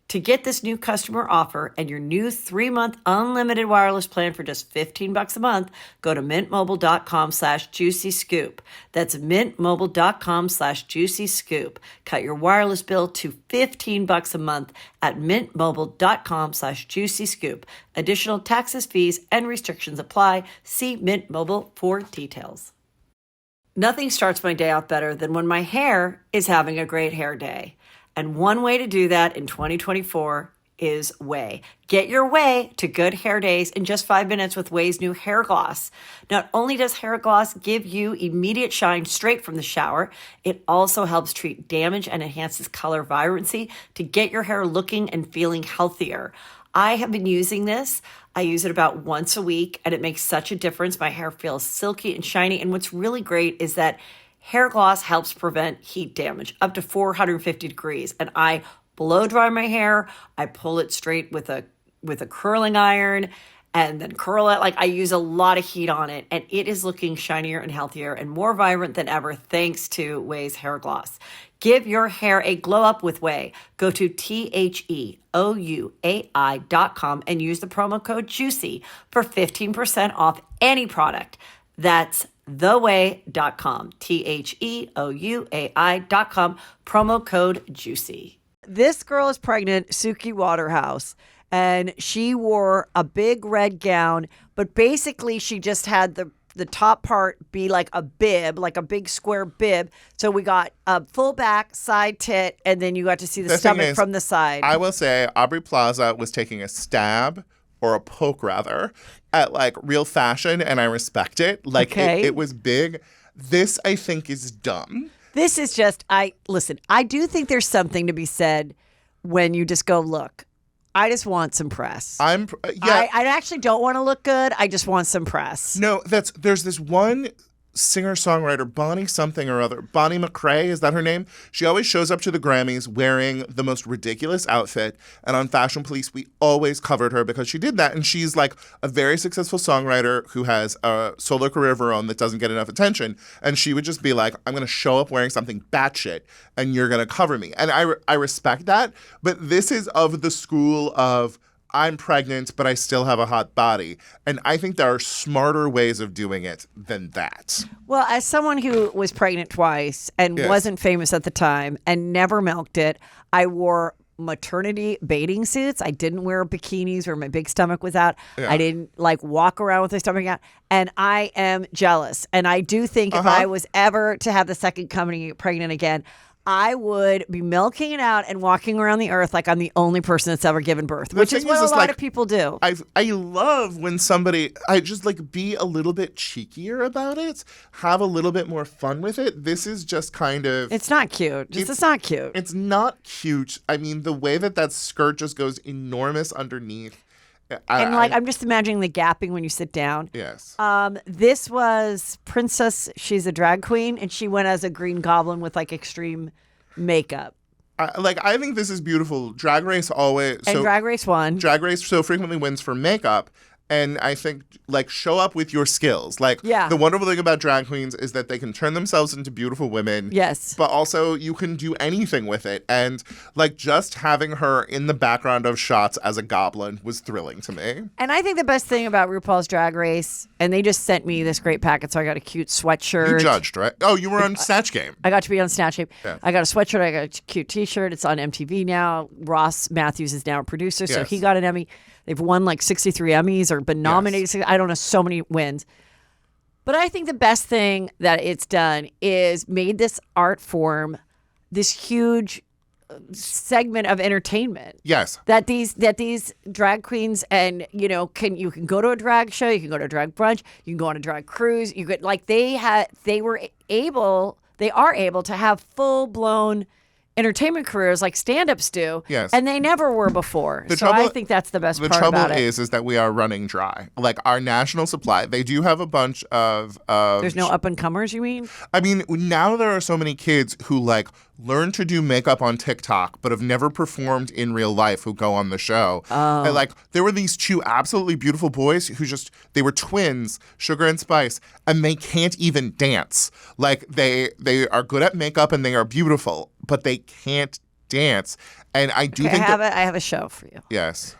To get this new customer offer and your new 3-month unlimited wireless plan for just $15 a month, go to mintmobile.com/juicyscoop. That's mintmobile.com/juicyscoop. Cut your wireless bill to $15 a month at mintmobile.com/juicyscoop. Additional taxes, fees, and restrictions apply. See Mint Mobile for details. Nothing starts my day off better than when my hair is having a great hair day. And one way to do that in 2024 is Ouai. Get your way to good hair days in just 5 minutes with Ouai's new hair gloss. Not only does hair gloss give you immediate shine straight from the shower, it also helps treat damage and enhances color vibrancy to get your hair looking and feeling healthier. I have been using this. I use it about once a week, and it makes such a difference. My hair feels silky and shiny, and what's really great is that hair gloss helps prevent heat damage up to 450 degrees. And I blow dry my hair. I pull it straight with a curling iron and then curl it. Like, I use a lot of heat on it, and it is looking shinier and healthier and more vibrant than ever thanks to Ouai's hair gloss. Give your hair a glow up with Ouai. Go to THEOUAI.com and use the promo code JUICY for 15% off any product. That's theouai.com, THEOUAI.com, promo code JUICY. This girl is pregnant, Suki Waterhouse, and she wore a big red gown, but basically she just had the top part be like a bib, like a big square bib. So we got a full back, side tit, and then you got to see the stomach from the side. I will say Aubrey Plaza was taking a stab, or a poke rather, at like real fashion, and I respect it. Like, okay. it was big. This, I think, is dumb. This is just, I do think there's something to be said when you just go, look, I just want some press. I actually don't want to look good. I just want some press. No, there's this one singer-songwriter, Bonnie something or other. Bonnie McCrae, is that her name? She always shows up to the Grammys wearing the most ridiculous outfit. And on Fashion Police, we always covered her because she did that. And she's like a very successful songwriter who has a solo career of her own that doesn't get enough attention. And she would just be like, I'm going to show up wearing something batshit and you're going to cover me. And I respect that. But this is of the school of, I'm pregnant, but I still have a hot body. And I think there are smarter ways of doing it than that. Well, as someone who was pregnant twice and wasn't famous at the time and never milked it, I wore maternity bathing suits. I didn't wear bikinis where my big stomach was out. I didn't like walk around with my stomach out. And I am jealous. And I do think if I was ever to have the second coming pregnant again, I would be milking it out and walking around the earth like I'm the only person that's ever given birth, which is what a lot of people do. I love when I just like be a little bit cheekier about it, have a little bit more fun with it. This is just kind of... It's not cute. It's not cute. It's not cute. I mean, the way that skirt just goes enormous underneath. I'm just imagining the gapping when you sit down. Yes. This was Princess. She's a drag queen, and she went as a Green Goblin with like extreme makeup. I think this is beautiful. Drag Race always... Drag Race won. Drag Race so frequently wins for makeup. And I think, like, show up with your skills. Like, the wonderful thing about drag queens is that they can turn themselves into beautiful women. Yes. But also, you can do anything with it. And, like, just having her in the background of shots as a goblin was thrilling to me. And I think the best thing about RuPaul's Drag Race, and they just sent me this great packet, so I got a cute sweatshirt. You judged, right? Oh, you were on Snatch Game. I got to be on Snatch Game. Yeah. I got a sweatshirt. I got a cute T-shirt. It's on MTV now. Ross Matthews is now a producer, so he got an Emmy. They've won like 63 Emmys or been nominated. I don't know, so many wins. But I think the best thing that it's done is made this art form this huge segment of entertainment. Yes. That these drag queens and you can go to a drag show, you can go to a drag brunch, you can go on a drag cruise. You could they are able to have full blown entertainment careers like stand-ups do. Yes. And they never were before. I think that's the best part about it. The trouble is that we are running dry. Like our national supply, they do have a bunch of There's no up-and-comers, you mean? I mean, now there are so many kids who learn to do makeup on TikTok but have never performed in real life who go on the show. Oh. And there were these two absolutely beautiful boys who they were twins, Sugar and Spice, and they can't even dance. They are good at makeup and they are beautiful, but they can't dance. And I do think I have a show for you. Yes.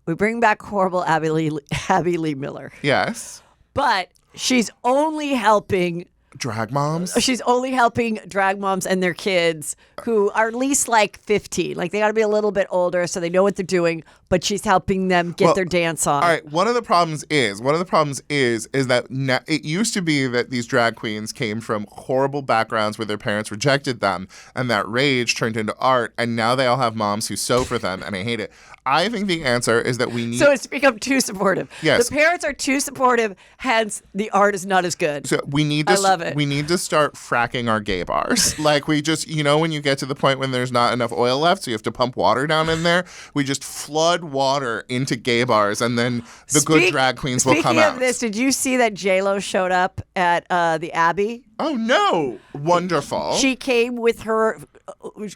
We bring back horrible Abby Lee Miller. Yes. But she's only helping drag moms. She's only helping drag moms and their kids who are at least 15. They got to be a little bit older so they know what they're doing, but she's helping them get their dance on. All right, one of the problems is that it used to be that these drag queens came from horrible backgrounds where their parents rejected them, and that rage turned into art, and now they all have moms who sew for them, and I hate it. I think the answer is that we need... So it's become too supportive. Yes. The parents are too supportive, hence the art is not as good. So we need to... I love it. We need to start fracking our gay bars. We just, when you get to the point when there's not enough oil left, so you have to pump water down in there, we just flood water into gay bars, and then good drag queens will come out. Speaking of this, did you see that J-Lo showed up at the Abbey? Oh, no. Wonderful. She came with her...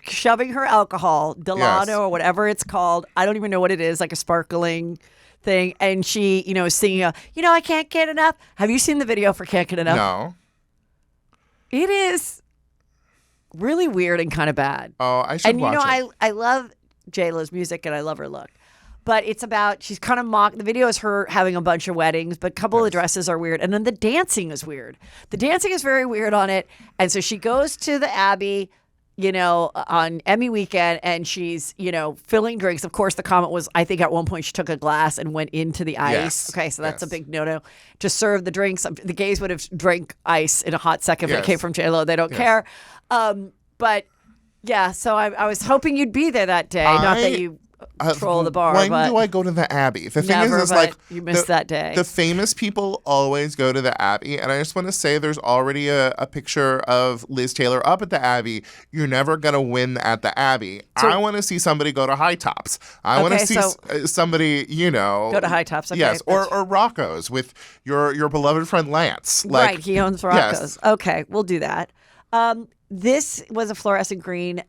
shoving her alcohol, Delano or whatever it's called. I don't even know what it is, like a sparkling thing. And she, singing, I can't get enough. Have you seen the video for Can't Get Enough? No. It is really weird and kind of bad. Oh, I should watch it. I love J-Lo's music and I love her look. But it's about, she's kind of the video is her having a bunch of weddings, but a couple of the dresses are weird. And then the dancing is weird. The dancing is very weird on it. And so she goes to the Abbey, on Emmy weekend, and she's, filling drinks. Of course, the comment was, I think at one point she took a glass and went into the ice. Yes. Okay, so that's a big no-no. To serve the drinks, the gays would have drank ice in a hot second if it came from J-Lo. They don't care. But, yeah, so I was hoping you'd be there that day. Not that you... troll the bar. When do I go to the Abbey? The thing is you missed that day. The famous people always go to the Abbey, and I just want to say there's already a picture of Liz Taylor up at the Abbey. You're never gonna win at the Abbey. I want to see somebody go to High Tops. I want to see somebody, go to High Tops. Okay, yes, or Rocco's with your beloved friend Lance. Right, he owns Rocco's. Yes. Okay, we'll do that. This was a fluorescent green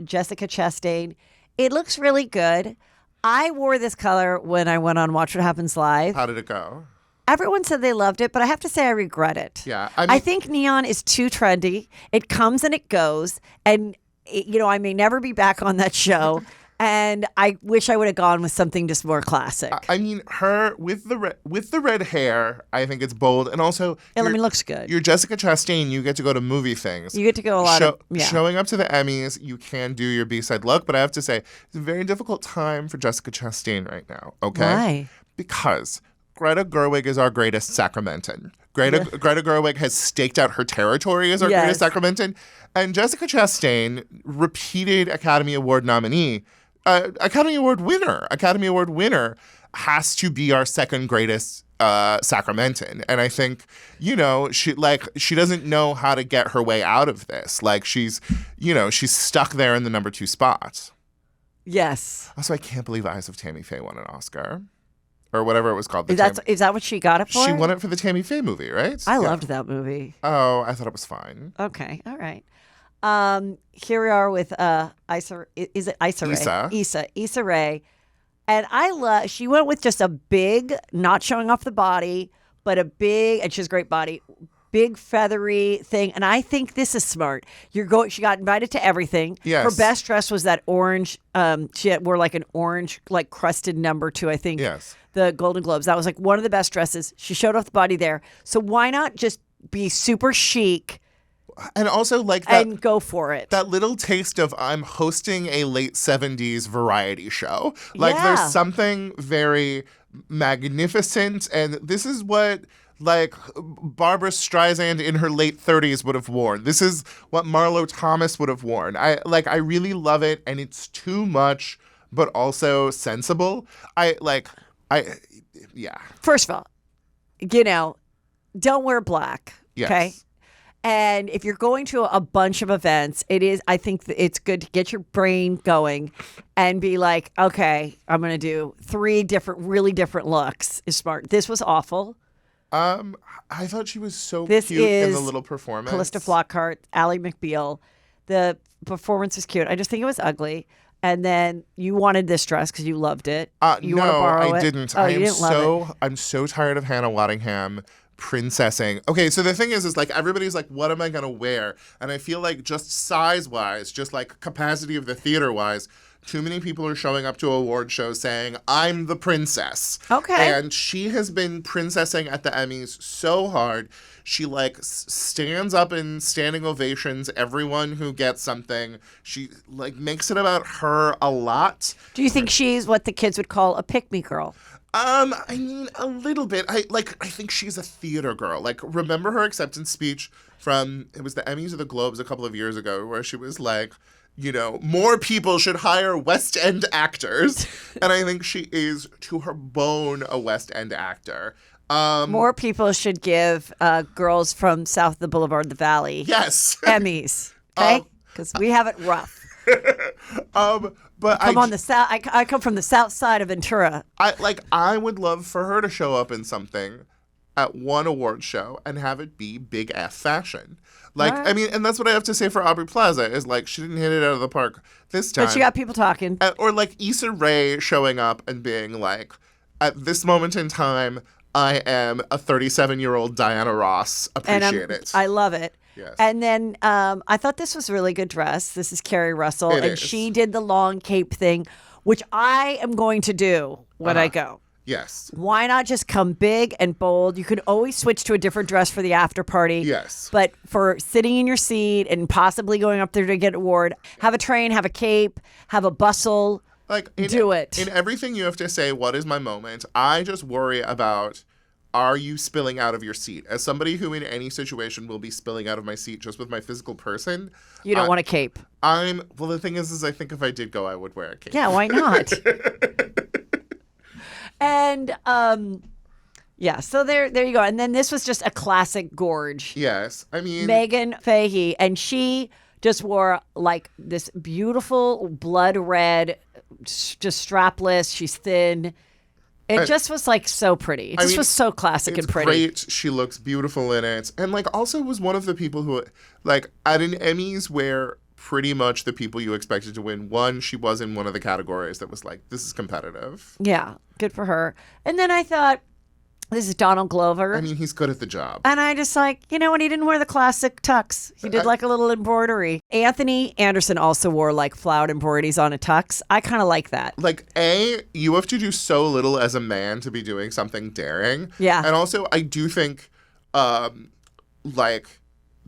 Jessica Chastain. It looks really good. I wore this color when I went on Watch What Happens Live. How did it go? Everyone said they loved it, but I have to say I regret it. Yeah. I think neon is too trendy. It comes and it goes. And, I may never be back on that show. And I wish I would have gone with something just more classic. I mean, her with the red hair, I think it's bold, and also it looks good. You're Jessica Chastain. You get to go to movie things. You get to go a lot. Showing up to the Emmys, you can do your B-side look, but I have to say it's a very difficult time for Jessica Chastain right now. Okay, why? Because Greta Gerwig is our greatest Sacramentan. Greta Gerwig has staked out her territory as our greatest Sacramentan, and Jessica Chastain, repeated Academy Award nominee. Academy Award winner has to be our second greatest Sacramentan. And I think, she doesn't know how to get her way out of this. She's stuck there in the number 2 spot. Yes. Also, I can't believe Eyes of Tammy Faye won an Oscar. Or whatever it was called. Is that what she got it for? She won it for the Tammy Faye movie, right? I loved that movie. Oh, I thought it was fine. Okay, all right. Here we are with Issa Rae, and she went with just a big, not showing off the body, but and she has a great body, big feathery thing, and I think this is smart. She got invited to everything. Yes. Her best dress was that orange. She wore an orange, crusted number 2, I think. Yes. The Golden Globes. That was one of the best dresses. She showed off the body there. So why not just be super chic? And also and go for it. That little taste of I'm hosting a late 70s variety show. There's something very magnificent, and this is what like Barbara Streisand in her late 30s would have worn. This is what Marlo Thomas would have worn. I really love it, and it's too much, but also sensible. Yeah. First of all, don't wear black. Yes. Okay. And if you're going to a bunch of events, I think it's good to get your brain going and be like, okay, I'm going to do 3 really different looks is smart. This was awful. I thought she was so cute in the little performance. Callista Flockhart, Ally McBeal. The performance was cute. I just think it was ugly. And then you wanted this dress because you loved it. You want to borrow it? I didn't. Oh, you didn't love it. I'm so tired of Hannah Waddingham princessing. Okay, so the thing is like everybody's like, what am I gonna wear? And I feel like just size-wise, just like capacity of the theater-wise, too many people are showing up to award shows saying, I'm the princess. Okay. And she has been princessing at the Emmys so hard. She like stands up in standing ovations, everyone who gets something. She like makes it about her a lot. Do you think she's what the kids would call a pick-me girl? I mean, a little bit. I think she's a theater girl. Like, remember her acceptance speech it was the Emmys or the Globes a couple of years ago, where she was like, more people should hire West End actors. And I think she is, to her bone, a West End actor. More people should give girls from south of the Boulevard, the Valley, yes, Emmys, okay? Because we have it rough. But on the south. I come from the south side of Ventura. I would love for her to show up in something at one award show and have it be big ass fashion. Like, right. I mean, and that's what I have to say for Aubrey Plaza is like she didn't hit it out of the park this time. But she got people talking. Or like Issa Rae showing up and being like, at this moment in time, I am a 37-year-old Diana Ross. Appreciate it. I love it. Yes. And then I thought this was a really good dress. This is Kerry Russell. It is. She did the long cape thing, which I am going to do when I go. Yes. Why not just come big and bold? You can always switch to a different dress for the after party. Yes. But for sitting in your seat and possibly going up there to get an award, have a train, have a cape, have a bustle. Do it. In everything you have to say, what is my moment? I just worry about, are you spilling out of your seat? As somebody who in any situation will be spilling out of my seat just with my physical person. You don't want a cape. Well, the thing is I think if I did go, I would wear a cape. Yeah, why not? And, so there you go. And then this was just a classic gorge. Yes. I mean, Megan Fahey. And she just wore like this beautiful blood red, just strapless. She's thin. It just was like so pretty. It just was so classic and pretty. Great. She looks beautiful in it. And like also was one of the people who like at an Emmys where pretty much the people you expected to win won, she was in one of the categories that was like, this is competitive. Yeah. Good for her. And then I thought, this is Donald Glover. I mean, he's good at the job. And I just like, he didn't wear the classic tux. He did like a little embroidery. Anthony Anderson also wore like flowered embroideries on a tux. I kind of like that. Like, you have to do so little as a man to be doing something daring. Yeah. And also, I do think, like,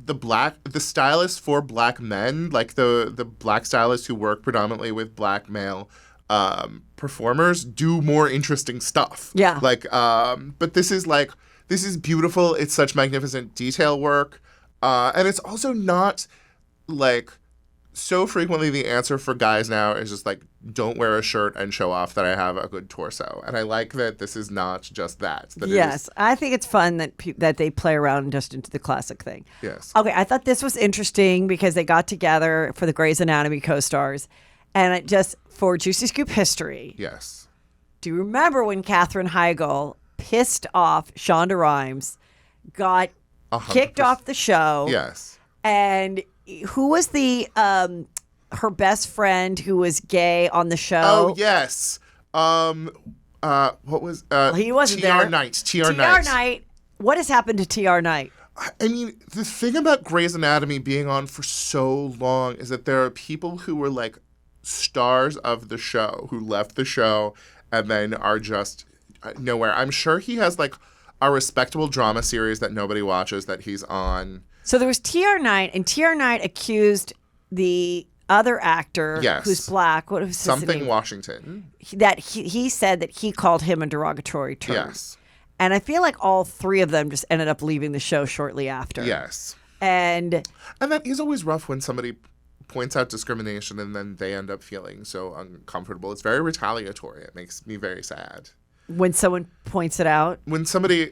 the stylists for black men, like the black stylists who work predominantly with black male performers do more interesting stuff. Yeah. Like, but this is beautiful. It's such magnificent detail work. And it's also not like, so frequently the answer for guys now is just like, don't wear a shirt and show off that I have a good torso. And I like that this is not just that. Yes. I think it's fun that they play around just into the classic thing. Yes. Okay. I thought this was interesting because they got together for the Grey's Anatomy co-stars. And it just, for Juicy Scoop history. Yes. Do you remember when Katherine Heigl pissed off Shonda Rhimes, got 100%. Kicked off the show? Yes. And who was her best friend who was gay on the show? Oh, yes. What was he wasn't TR there. Knight. TR Knight. What has happened to TR Knight? I mean, the thing about Grey's Anatomy being on for so long is that there are people who were like stars of the show who left the show and then are just nowhere. I'm sure he has like a respectable drama series that nobody watches that he's on. So there was TR Knight, and TR Knight accused the other actor who's black. What was his something name? Washington. That he said that he called him a derogatory term. Yes. And I feel like all three of them just ended up leaving the show shortly after. Yes. And that is always rough when somebody points out discrimination and then they end up feeling so uncomfortable. It's very retaliatory. It makes me very sad. When someone points it out? When somebody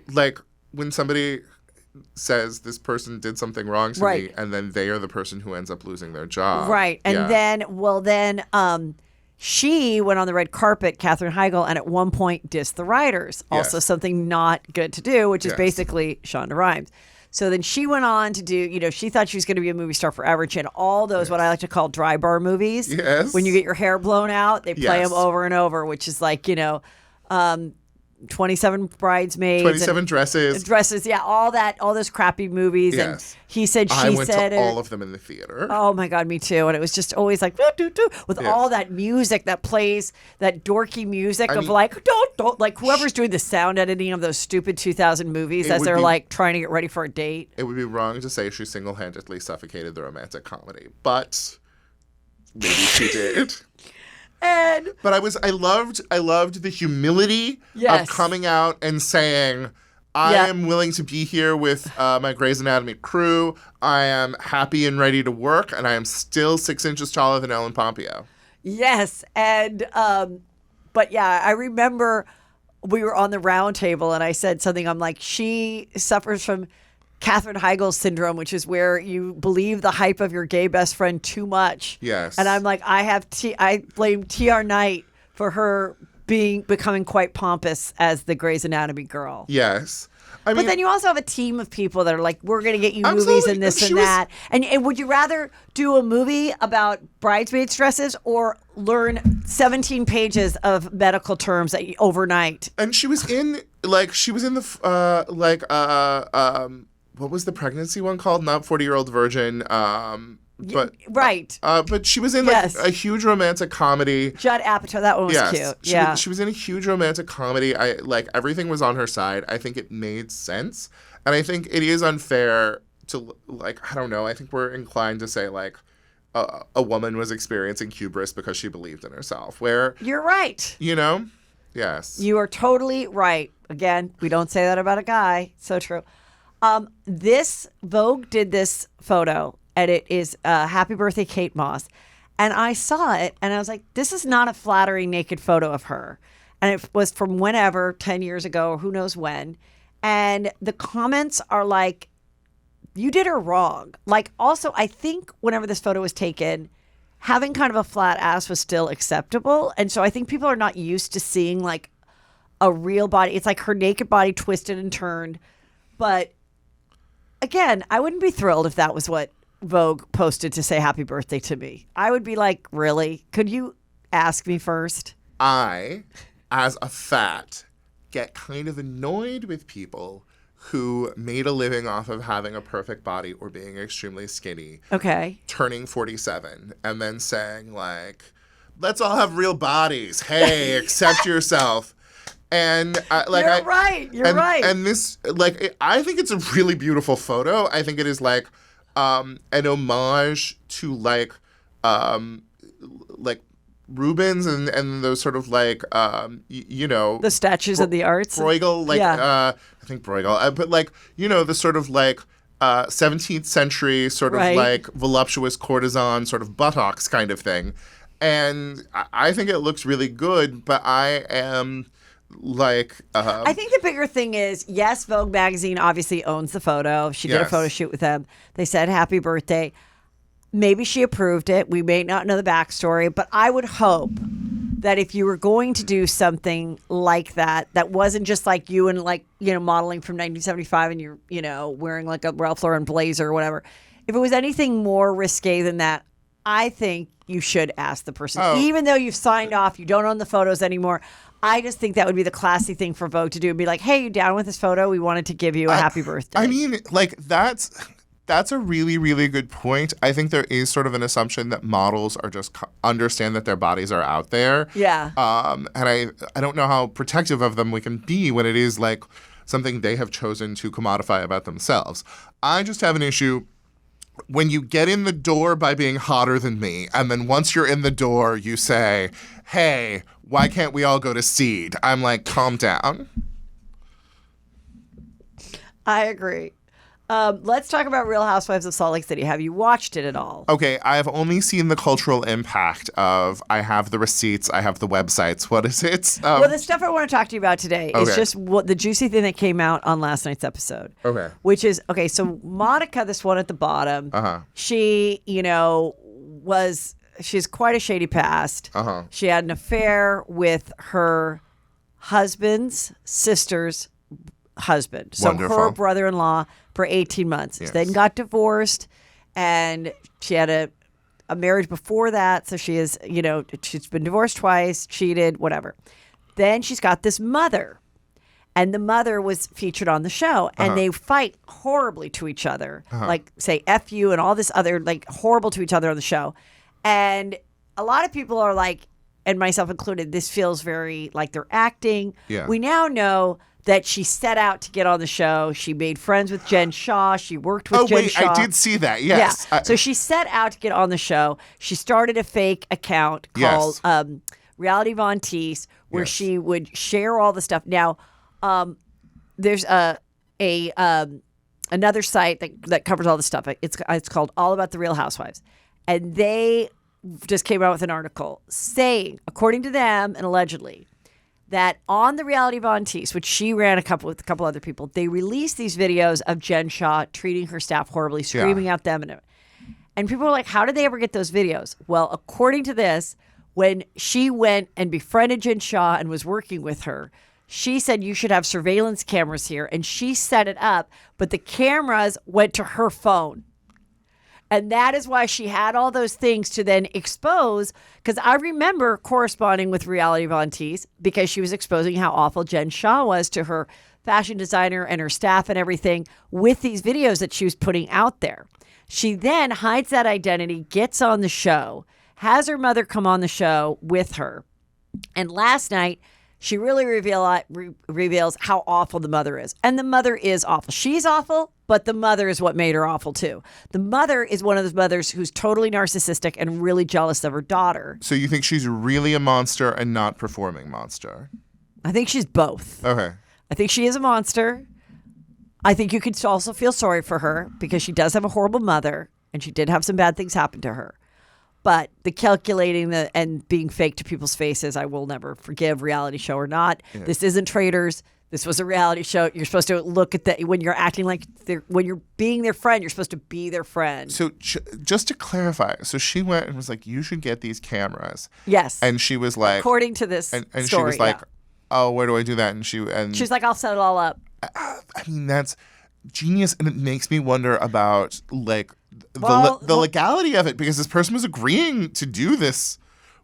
says this person did something wrong to me, and then they are the person who ends up losing their job. Right. And then she went on the red carpet, Katherine Heigl, and at one point dissed the writers. Also something not good to do, which is basically Shonda Rhimes. So then she went on to do, she thought she was going to be a movie star forever. And she had all those, what I like to call dry bar movies. Yes. When you get your hair blown out, they play them over and over, which is like, 27 Bridesmaids. 27 Dresses. Dresses, yeah, all those crappy movies. Yes. And he said, I went to all of them in the theater. Oh my God, me too. And it was just always like, with all that music that plays, that dorky music don't, like whoever's doing the sound editing of those stupid 2000 movies as they're like trying to get ready for a date. It would be wrong to say she single-handedly suffocated the romantic comedy, but maybe she did. But I loved the humility of coming out and saying, I am willing to be here with my Grey's Anatomy crew. I am happy and ready to work, and I am still 6 inches taller than Ellen Pompeo. Yes, and but yeah, I remember we were on the round table, and I said something. I'm like, she suffers from Katherine Heigl syndrome, which is where you believe the hype of your gay best friend too much. Yes. And I'm like, I blame TR Knight for her becoming quite pompous as the Grey's Anatomy girl. Yes. But then you also have a team of people that are like, we're going to get you movies and this and that. And would you rather do a movie about bridesmaids dresses or learn 17 pages of medical terms overnight? And she was in what was the pregnancy one called? Not 40-Year-Old Virgin. But she was in a huge romantic comedy. Judd Apatow, that one was cute. She was in a huge romantic comedy. Everything was on her side. I think it made sense, and I think it is unfair to I don't know. I think we're inclined to say a woman was experiencing hubris because she believed in herself. Where you're right. Yes, you are totally right. Again, we don't say that about a guy. So true. This Vogue did this photo. And it is Happy Birthday, Kate Moss. And I saw it, and I was like, this is not a flattering naked photo of her. And it was from whenever, 10 years ago, or who knows when. And the comments are like, you did her wrong. Also, I think whenever this photo was taken, having kind of a flat ass was still acceptable. And so I think people are not used to seeing, a real body. It's like her naked body twisted and turned. But, again, I wouldn't be thrilled if that was what Vogue posted to say happy birthday to me. I would be like, really? Could you ask me first? I, as a fat, get kind of annoyed with people who made a living off of having a perfect body or being extremely skinny. Okay. Turning 47 and then saying let's all have real bodies. Hey, accept yourself. And you're right. You're right. And this, I think it's a really beautiful photo. I think it is an homage to Rubens and those sort of the statues of the arts. Bruegel, I think Bruegel, but the sort of 17th century sort of voluptuous courtesan sort of buttocks kind of thing. And I think it looks really good, but I am I think the bigger thing is, yes, Vogue magazine obviously owns the photo. She did a photo shoot with them. They said happy birthday. Maybe she approved it. We may not know the backstory, but I would hope that if you were going to do something like that wasn't just like you and modeling from 1975 and you're wearing a Ralph Lauren blazer or whatever. If it was anything more risque than that, I think you should ask the person. Even though you've signed off, you don't own the photos anymore. I just think that would be the classy thing for Vogue to do and be like, hey, you down with this photo? We wanted to give you a happy birthday. I mean, that's a really, really good point. I think there is sort of an assumption that models are just understand that their bodies are out there. Yeah. And I don't know how protective of them we can be when it is something they have chosen to commodify about themselves. I just have an issue when you get in the door by being hotter than me, and then once you're in the door, you say, hey, why can't we all go to Seed? I'm like, calm down. I agree. Let's talk about Real Housewives of Salt Lake City. Have you watched it at all? Okay, I have only seen the cultural impact of. I have the receipts. I have the websites. What is it? Well, the stuff I want to talk to you about today is just the juicy thing that came out on last night's episode. Okay. Which is so Monica, this one at the bottom. She, she's quite a shady past. She had an affair with her husband's sister's husband. So Wonderful. her brother-in-law for 18 months. Yes. Then got divorced, and she had a marriage before that. So she is, she's been divorced twice, cheated, whatever. Then she's got this mother, and the mother was featured on the show, and they fight horribly to each other, like say F you and all this other horrible to each other on the show. And a lot of people are like, and myself included, this feels very like they're acting. Yeah. We now know that she set out to get on the show. She made friends with Jen Shaw. She worked with Jen Shaw. I did see that. Yes. Yeah. So she set out to get on the show. She started a fake account called Reality Von Teese, where she would share all the stuff. Now, there's another site that covers all the stuff. It's called All About the Real Housewives, and they just came out with an article saying, according to them and allegedly, that on the Reality Von Teese, which she ran with a couple other people, they released these videos of Jen Shaw treating her staff horribly, screaming at them. And people were like, how did they ever get those videos? Well, according to this, when she went and befriended Jen Shaw and was working with her, she said, you should have surveillance cameras here. And she set it up, but the cameras went to her phone. And that is why she had all those things to then expose. Because I remember corresponding with Reality Von Teese because she was exposing how awful Jen Shaw was to her fashion designer and her staff and everything with these videos that she was putting out there. She then hides that identity, gets on the show, has her mother come on the show with her. And last night, she really reveals how awful the mother is. And the mother is awful. She's awful, but the mother is what made her awful too. The mother is one of those mothers who's totally narcissistic and really jealous of her daughter. So you think she's really a monster and not performing monster? I think she's both. Okay. I think she is a monster. I think you could also feel sorry for her because she does have a horrible mother and she did have some bad things happen to her. But the calculating and being fake to people's faces, I will never forgive, reality show or not. Yeah. This isn't Traitors. This was a reality show. You're supposed to look at that when you're acting like when you're being their friend, you're supposed to be their friend. So just to clarify, so she went and was like, you should get these cameras. Yes. And she was like, according to this and story, she was like, oh, where do I do that? And she's like, I'll set it all up. I mean, that's genius. And it makes me wonder about the legality of it, because this person was agreeing to do this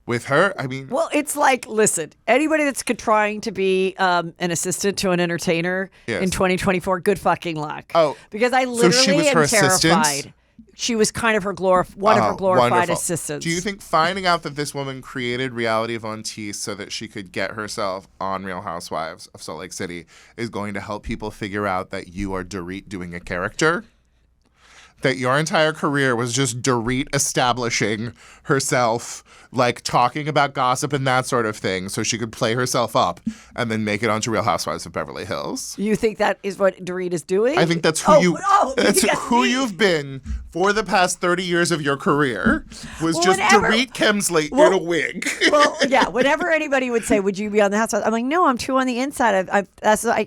with her. I mean, well, it's like, listen, anybody that's trying to be an assistant to an entertainer in 2024, good fucking luck. Oh, because I literally am terrified. Assistant? She was kind of her one of her glorified wonderful. assistants. Do you think finding out that this woman created Reality Von Teese so that she could get herself on Real Housewives of Salt Lake City is going to help people figure out that you are Dorit doing a character? That your entire career was just Dorit establishing herself, like talking about gossip and that sort of thing, so she could play herself up and then make it onto Real Housewives of Beverly Hills? You think that is what Dorit is doing? I think that's who you've been for the past 30 years of your career, was just Dorit Kemsley in a wig. Well, yeah. Whenever anybody would say, "Would you be on the Housewives?" I'm like, "No, I'm too on the inside."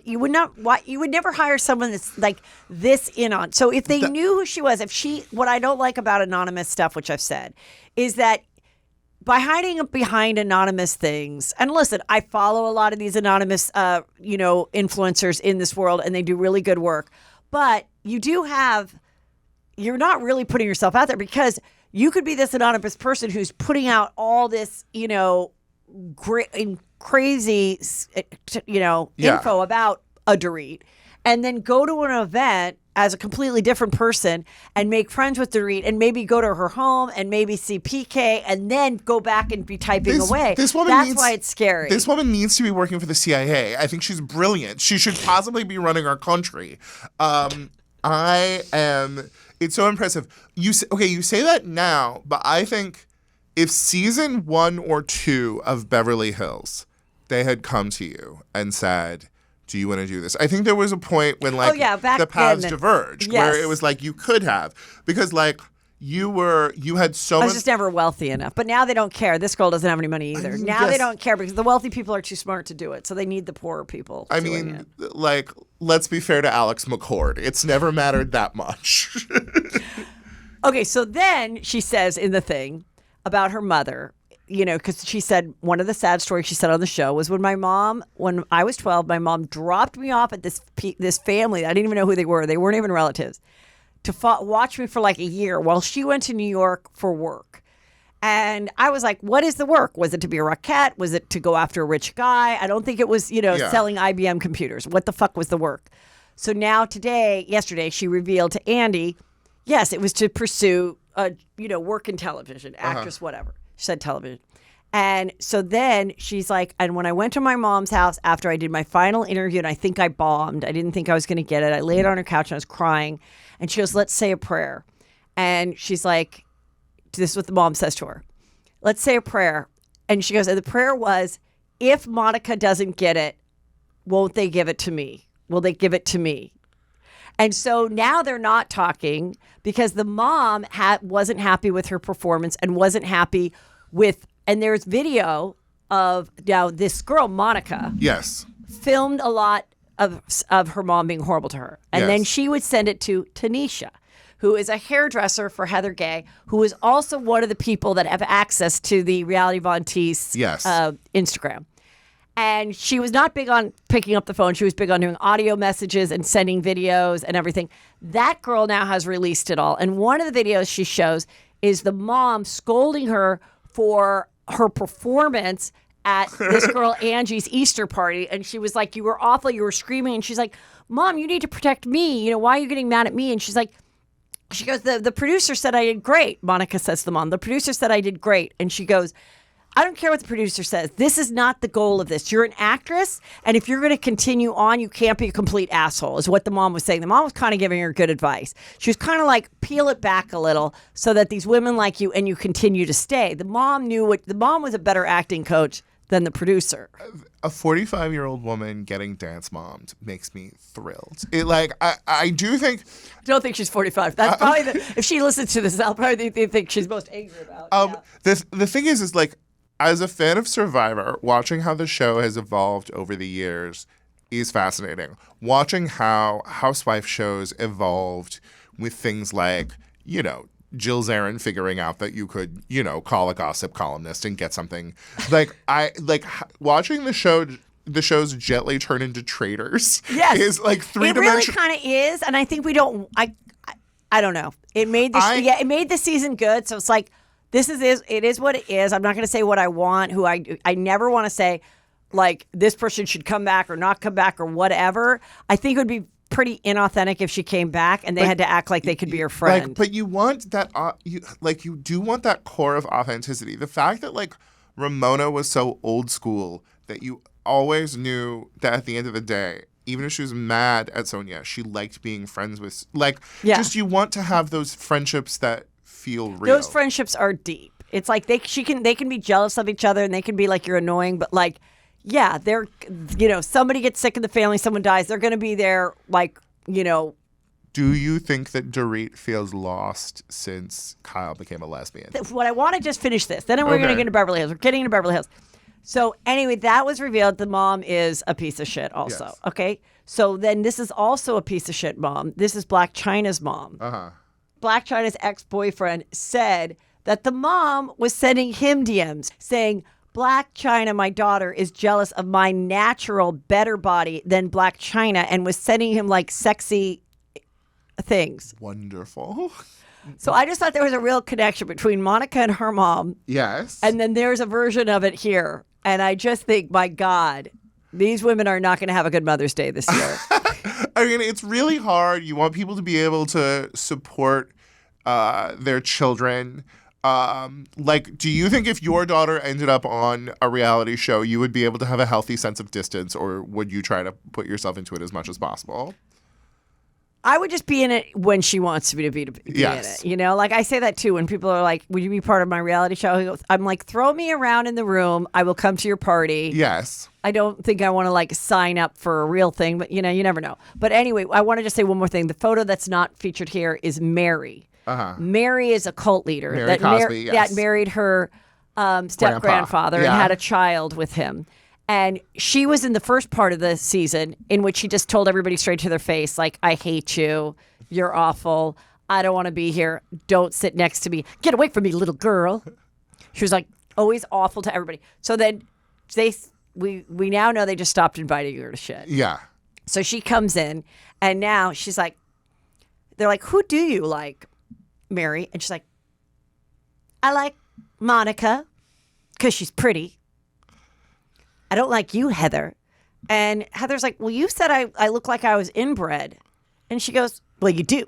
You would never hire someone that's like this in on. So if they knew who she was, what I don't like about anonymous stuff, which I've said, is that by hiding behind anonymous things, and listen, I follow a lot of these anonymous, influencers in this world, and they do really good work. But you're not really putting yourself out there, because you could be this anonymous person who's putting out all this, crazy, info about a Dorit, and then go to an event as a completely different person and make friends with Dorit and maybe go to her home and maybe see PK and then go back and be typing away. That's why it's scary. This woman needs to be working for the CIA. I think she's brilliant. She should possibly be running our country. It's so impressive. You say that now, but I think if season 1 or 2 of Beverly Hills, they had come to you and said, do you want to do this? I think there was a point when back the paths then, diverged yes. where it was like you could have, because you had so much. I was just never wealthy enough. But now they don't care. This girl doesn't have any money either. Now they don't care because the wealthy people are too smart to do it. So they need the poorer people. Let's be fair to Alex McCord. It's never mattered that much. Okay, so then she says in the thing about her mother, because she said one of the sad stories she said on the show was when I was 12, my mom dropped me off at this family. I didn't even know who they were. They weren't even relatives. To watch me for like a year while she went to New York for work. And I was like, what is the work? Was it to be a Raquel? Was it to go after a rich guy? I don't think it was, selling IBM computers. What the fuck was the work? So now yesterday, she revealed to Andy, yes, it was to pursue, work in television, actress, whatever. She said television. And so then she's like, and when I went to my mom's house after I did my final interview, and I think I bombed, I didn't think I was going to get it. I laid on her couch and I was crying. And she goes, let's say a prayer. And she's like, this is what the mom says to her. Let's say a prayer. And she goes, and the prayer was, if Monica doesn't get it, won't they give it to me? Will they give it to me? And so now they're not talking because the mom wasn't happy with her performance and wasn't happy with, and there's video of now this girl, Monica. Yes. Filmed a lot of her mom being horrible to her. And then she would send it to Tanisha, who is a hairdresser for Heather Gay, who is also one of the people that have access to the Reality Von Teese Instagram. And she was not big on picking up the phone. She was big on doing audio messages and sending videos and everything. That girl now has released it all. And one of the videos she shows is the mom scolding her for her performance at this girl Angie's Easter party. And she was like, you were awful, you were screaming. And she's like, Mom, you need to protect me. Why are you getting mad at me? And she goes, the producer said I did great. Monica says to the mom, the producer said I did great. And she goes, I don't care what the producer says. This is not the goal of this. You're an actress, and if you're going to continue on, you can't be a complete asshole, is what the mom was saying. The mom was kind of giving her good advice. She was kind of like, peel it back a little so that these women like you and you continue to stay. The mom was a better acting coach than the producer. A 45-year-old woman getting dance mommed makes me thrilled. I do think... I don't think she's 45. That's probably if she listens to this, I'll probably think she's most angry about. The thing is like, as a fan of Survivor, watching how the show has evolved over the years is fascinating. Watching how housewife shows evolved with things like, Jill Zarin figuring out that you could, call a gossip columnist and get something. Watching the shows gently turn into Traitors. Yes. Is like three-dimensional. It really kind of is, and I think we don't. I don't know. It made it made the season good. So it's like, it is what it is. I'm not going to say what I want. I never want to say like this person should come back or not come back or whatever. I think it would be pretty inauthentic if she came back and they had to act like they could be her friend. But you want that. You do want that core of authenticity. The fact that Ramona was so old school that you always knew that at the end of the day, even if she was mad at Sonia, she liked being friends with. Just you want to have those friendships that feel real. Those friendships are deep. It's like they can be jealous of each other and they can be like, you're annoying, but they're somebody gets sick in the family, someone dies, they're going to be there Do you think that Dorit feels lost since Kyle became a lesbian? What I want to just finish this. Then we're going to get into Beverly Hills. We're getting into Beverly Hills. So anyway, that was revealed. The mom is a piece of shit also. Yes. Okay. So then this is also a piece of shit mom. This is Blac Chyna's mom. Uh-huh. Blac Chyna's ex-boyfriend said that the mom was sending him DMs saying, Blac Chyna, my daughter, is jealous of my natural, better body than Blac Chyna, and was sending him sexy things. Wonderful. So I just thought there was a real connection between Monica and her mom. Yes. And then there's a version of it here. And I just think, my God, these women are not going to have a good Mother's Day this year. I mean, it's really hard. You want people to be able to support their children. Do you think if your daughter ended up on a reality show, you would be able to have a healthy sense of distance, or would you try to put yourself into it as much as possible? I would just be in it when she wants me to be in it. You know, like I say that too when people are like, "Would you be part of my reality show?" I'm like, "Throw me around in the room. I will come to your party." Yes. I don't think I want to like sign up for a real thing, but you know, you never know. But anyway, I want to just say one more thing. The photo that's not featured here is Mary. Mary is a cult leader that married her step grandfather and had a child with him. And she was in the first part of the season in which she just told everybody straight to their face, like, I hate you. You're awful. I don't want to be here. Don't sit next to me. Get away from me, little girl. She was like always awful to everybody. So then we now know they just stopped inviting her to shit. Yeah. So she comes in and now she's like, they're like, who do you like, Mary? And she's like, I like Monica because she's pretty. I don't like you, Heather. And Heather's like, well, you said I look like I was inbred. And she goes, well, you do.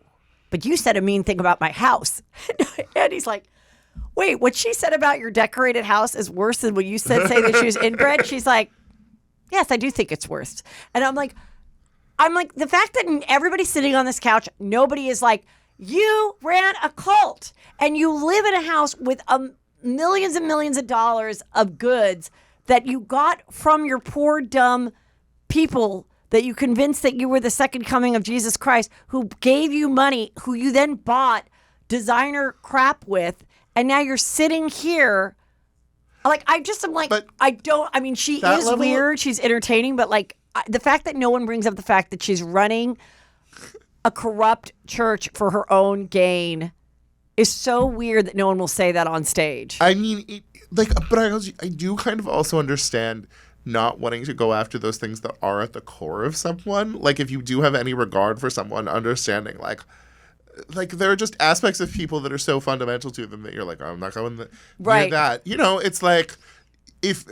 But you said a mean thing about my house. And he's like, wait, what she said about your decorated house is worse than what you said saying that she was inbred? She's like, yes, I do think it's worse. And I'm like, the fact that everybody's sitting on this couch, nobody is like, you ran a cult and you live in a house with millions and millions of dollars of goods that you got from your poor, dumb people that you convinced that you were the second coming of Jesus Christ, who gave you money, who you then bought designer crap with, and now you're sitting here. Like, I just am like, she is weird, she's entertaining, but like, the fact that no one brings up the fact that she's running a corrupt church for her own gain is so weird that no one will say that on stage. I mean, but I do kind of also understand not wanting to go after those things that are at the core of someone. Like, if you do have any regard for someone, understanding, like there are just aspects of people that are so fundamental to them that you're like, oh, I'm not going near that. You know, it's like, if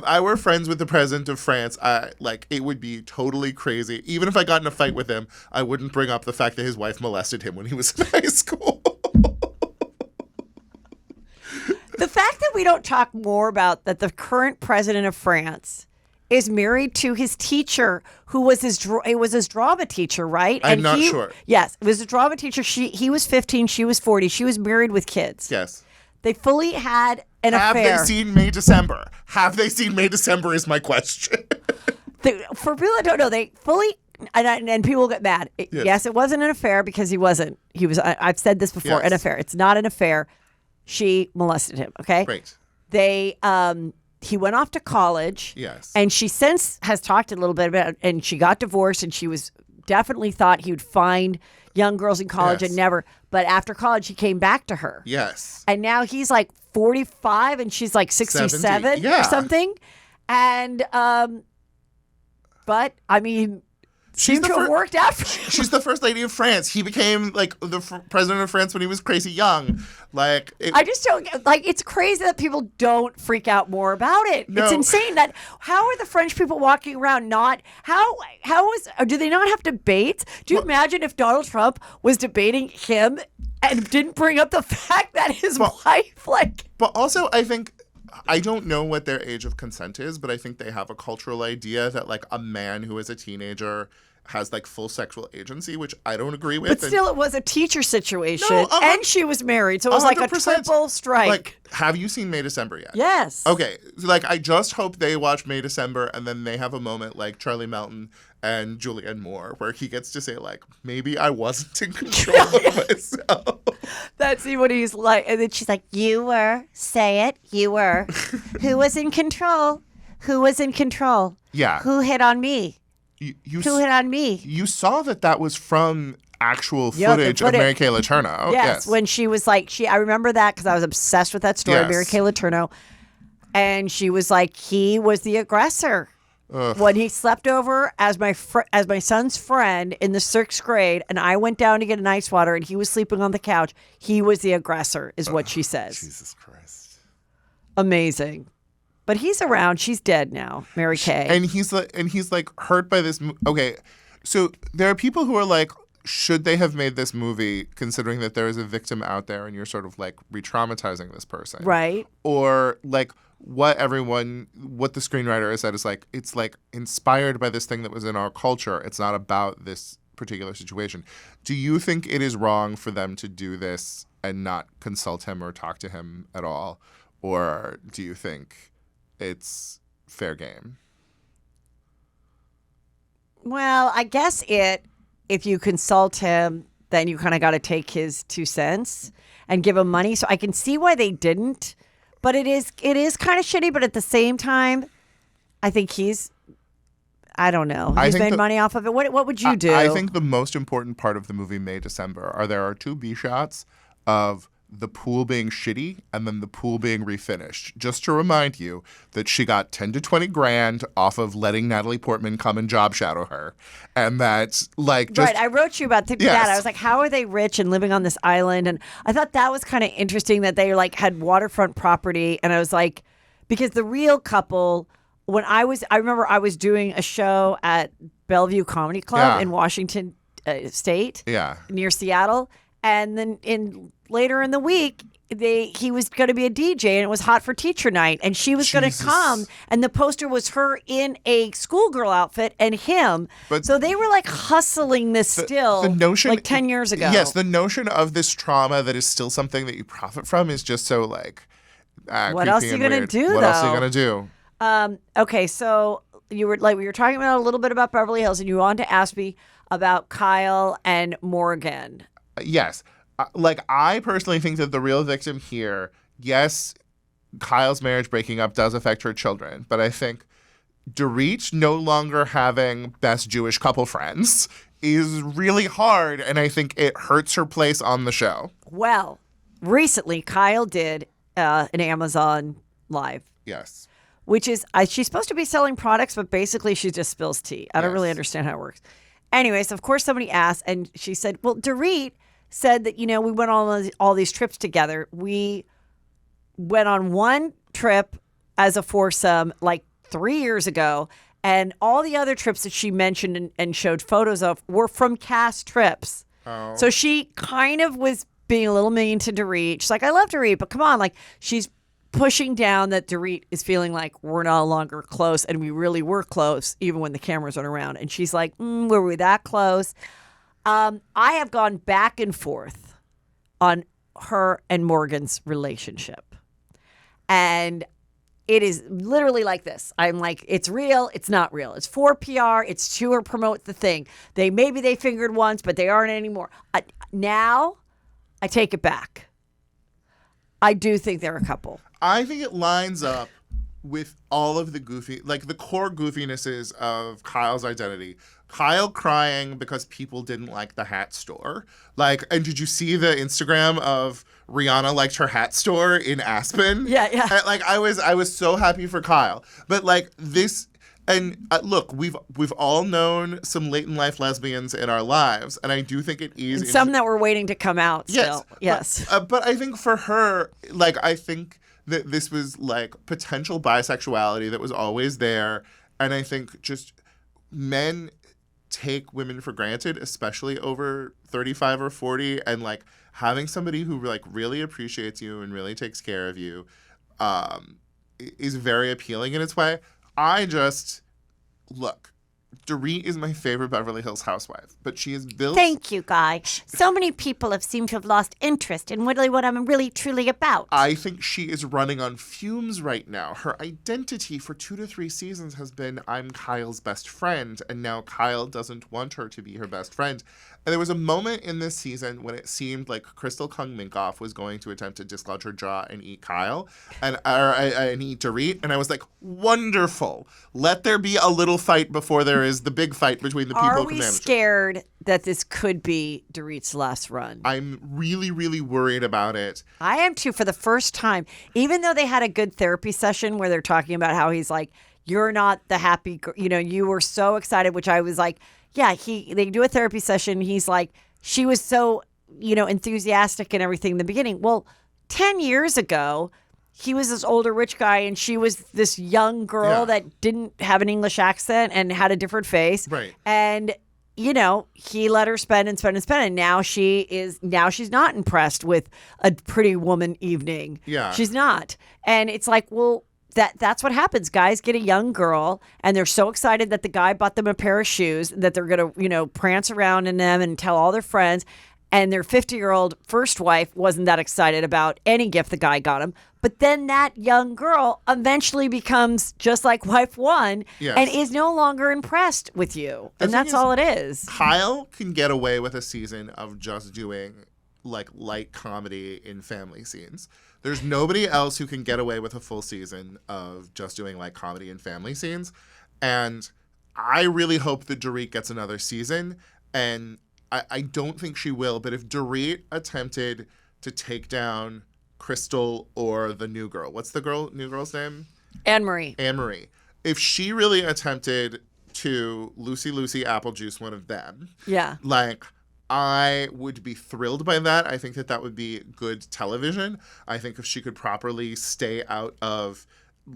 I were friends with the president of France, it would be totally crazy. Even if I got in a fight with him, I wouldn't bring up the fact that his wife molested him when he was in high school. The fact that we don't talk more about that the current president of France is married to his teacher, who was his drama teacher, right? I'm not sure. Yes, it was a drama teacher. He was 15, she was 40. She was married with kids. Yes. They fully had an affair. Have they seen May December? Have they seen May December is my question. For people that don't know, they fully... And people get mad. Yes, it wasn't an affair because he wasn't. He was. I've said this before. Yes. An affair. It's not an affair. She molested him. Okay. Great. He went off to college. Yes. And she since has talked a little bit about, and she got divorced, and she was definitely thought he would find young girls in college and never. But after college, he came back to her. Yes. And now he's like 45, and she's like 67 or something. And but I mean. Seemed to have worked out for him. She's the first lady of France. He became like the president of France when he was crazy young. I just don't like. It's crazy that people don't freak out more about it. No. It's insane that how are the French people walking around not do they not have debates? Do you imagine if Donald Trump was debating him and didn't bring up the fact that his wife But also, I think. I don't know what their age of consent is, but I think they have a cultural idea that like a man who is a teenager has like full sexual agency, which I don't agree with. But still, it was a teacher situation, and she was married, so it was like a triple strike. Like, have you seen May December yet? Yes. Okay, like I just hope they watch May December, and then they have a moment like Charlie Melton and Julianne Moore, where he gets to say like, maybe I wasn't in control of myself. That's what he's like, and then she's like, "You were. Say it. You were. Who was in control? Who was in control? Yeah. Who hit on me? Who hit on me?" You saw that was from actual footage of Mary Kay Letourneau. Yes, when she was like, I remember that because I was obsessed with that story, Mary Kay Letourneau, and she was like, he was the aggressor. When he slept over as my son's friend in the 6th grade, and I went down to get an ice water, and he was sleeping on the couch. He was the aggressor, is what she says. Jesus Christ! Amazing. But he's around. She's dead now, Mary Kay. And he's like hurt by this. Okay, so there are people who are like, should they have made this movie considering that there is a victim out there and you're sort of like re-traumatizing this person, right? Or like what the screenwriter has said is like, it's like inspired by this thing that was in our culture. It's not about this particular situation. Do you think it is wrong for them to do this and not consult him or talk to him at all? Or do you think it's fair game? Well, I guess if you consult him, then you kind of got to take his 2 cents and give him money. So I can see why they didn't, but it is kind of shitty. But at the same time, I think I don't know. He's made money off of it. What would you do? I think the most important part of the movie May December there are 2 B shots of the pool being shitty and then the pool being refinished. Just to remind you that she got 10 to 20 grand off of letting Natalie Portman come and job shadow her. And that's like just... Right, I wrote you about that. I was like, how are they rich and living on this island? And I thought that was kind of interesting that they like had waterfront property. And I was like, because the real couple, I remember I was doing a show at Bellevue Comedy Club in Washington State near Seattle. And then later in the week, he was going to be a DJ, and it was Hot for Teacher Night, and she was going to come, and the poster was her in a schoolgirl outfit and him. So they were like hustling this the notion, like 10 years ago. Yes, the notion of this trauma that is still something that you profit from is just so like what else are you going to do? What else are you going to do? Okay, so we were talking about a little bit about Beverly Hills, and you wanted to ask me about Kyle and Morgan. Yes. I personally think that the real victim here, yes, Kyle's marriage breaking up does affect her children, but I think Dorit no longer having best Jewish couple friends is really hard, and I think it hurts her place on the show. Well, recently Kyle did an Amazon Live. Yes. Which is, she's supposed to be selling products, but basically she just spills tea. I don't really understand how it works. Anyways, of course, somebody asked, and she said, well, Dorit said that, we went on all these trips together. We went on one trip as a foursome like 3 years ago, and all the other trips that she mentioned and showed photos of were from cast trips. Oh. So she kind of was being a little mean to Dorit. She's like, I love Dorit, but come on. Like, she's pushing down that Dorit is feeling like we're no longer close, and we really were close even when the cameras weren't around. And she's like, were we that close? I have gone back and forth on her and Morgan's relationship. And it is literally like this. I'm like, it's real, it's not real. It's for PR, it's to or promote the thing. Maybe they fingered once, but they aren't anymore. Now, I take it back. I do think they're a couple. I think it lines up with all of the the core goofinesses of Kyle's identity. Kyle crying because people didn't like the hat store. And did you see the Instagram of Rihanna liked her hat store in Aspen? Yeah. And, I was so happy for Kyle. But this, and look, we've all known some late in life lesbians in our lives, and I do think it is. And some that were waiting to come out still. Yes. But I think for her, I think that this was potential bisexuality that was always there, and I think just men take women for granted, especially over 35 or 40, and having somebody who really appreciates you and really takes care of you is very appealing in its way. Dorit is my favorite Beverly Hills housewife, but she is built... Thank you, Guy. So many people have seemed to have lost interest in what I'm really truly about. I think she is running on fumes right now. Her identity for 2 to 3 seasons has been, I'm Kyle's best friend, and now Kyle doesn't want her to be her best friend. And there was a moment in this season when it seemed like Crystal Kung Minkoff was going to attempt to dislodge her jaw and eat Kyle, and eat Dorit, and I was like, wonderful. Let there be a little fight before there is the big fight between the people who can manage it. Are we scared that this could be Dorit's last run? I'm really, really worried about it. I am too, for the first time. Even though they had a good therapy session where they're talking about how he's like, you're not the happy girl. You were so excited, which I was like, yeah, they do a therapy session. He's like, she was so, enthusiastic and everything in the beginning. Well, 10 years ago, he was this older rich guy and she was this young girl that didn't have an English accent and had a different face. Right. And, he let her spend and spend and spend. And now she's not impressed with a pretty woman evening. Yeah. She's not. And it's like, well, that's what happens. Guys get a young girl and they're so excited that the guy bought them a pair of shoes that they're going to, prance around in them and tell all their friends. And their 50-year-old first wife wasn't that excited about any gift the guy got him. But then that young girl eventually becomes just like wife one and is no longer impressed with you. And that's all it is. Kyle can get away with a season of just doing like light comedy in family scenes. There's nobody else who can get away with a full season of just doing light comedy in family scenes. And I really hope that Dorit gets another season. And I don't think she will, but if Dorit attempted to take down Crystal or the new girl, what's the new girl's name? Anne-Marie. Anne-Marie. If she really attempted to Lucy Apple Juice one of them, like, I would be thrilled by that. I think that would be good television. I think if she could properly stay out of,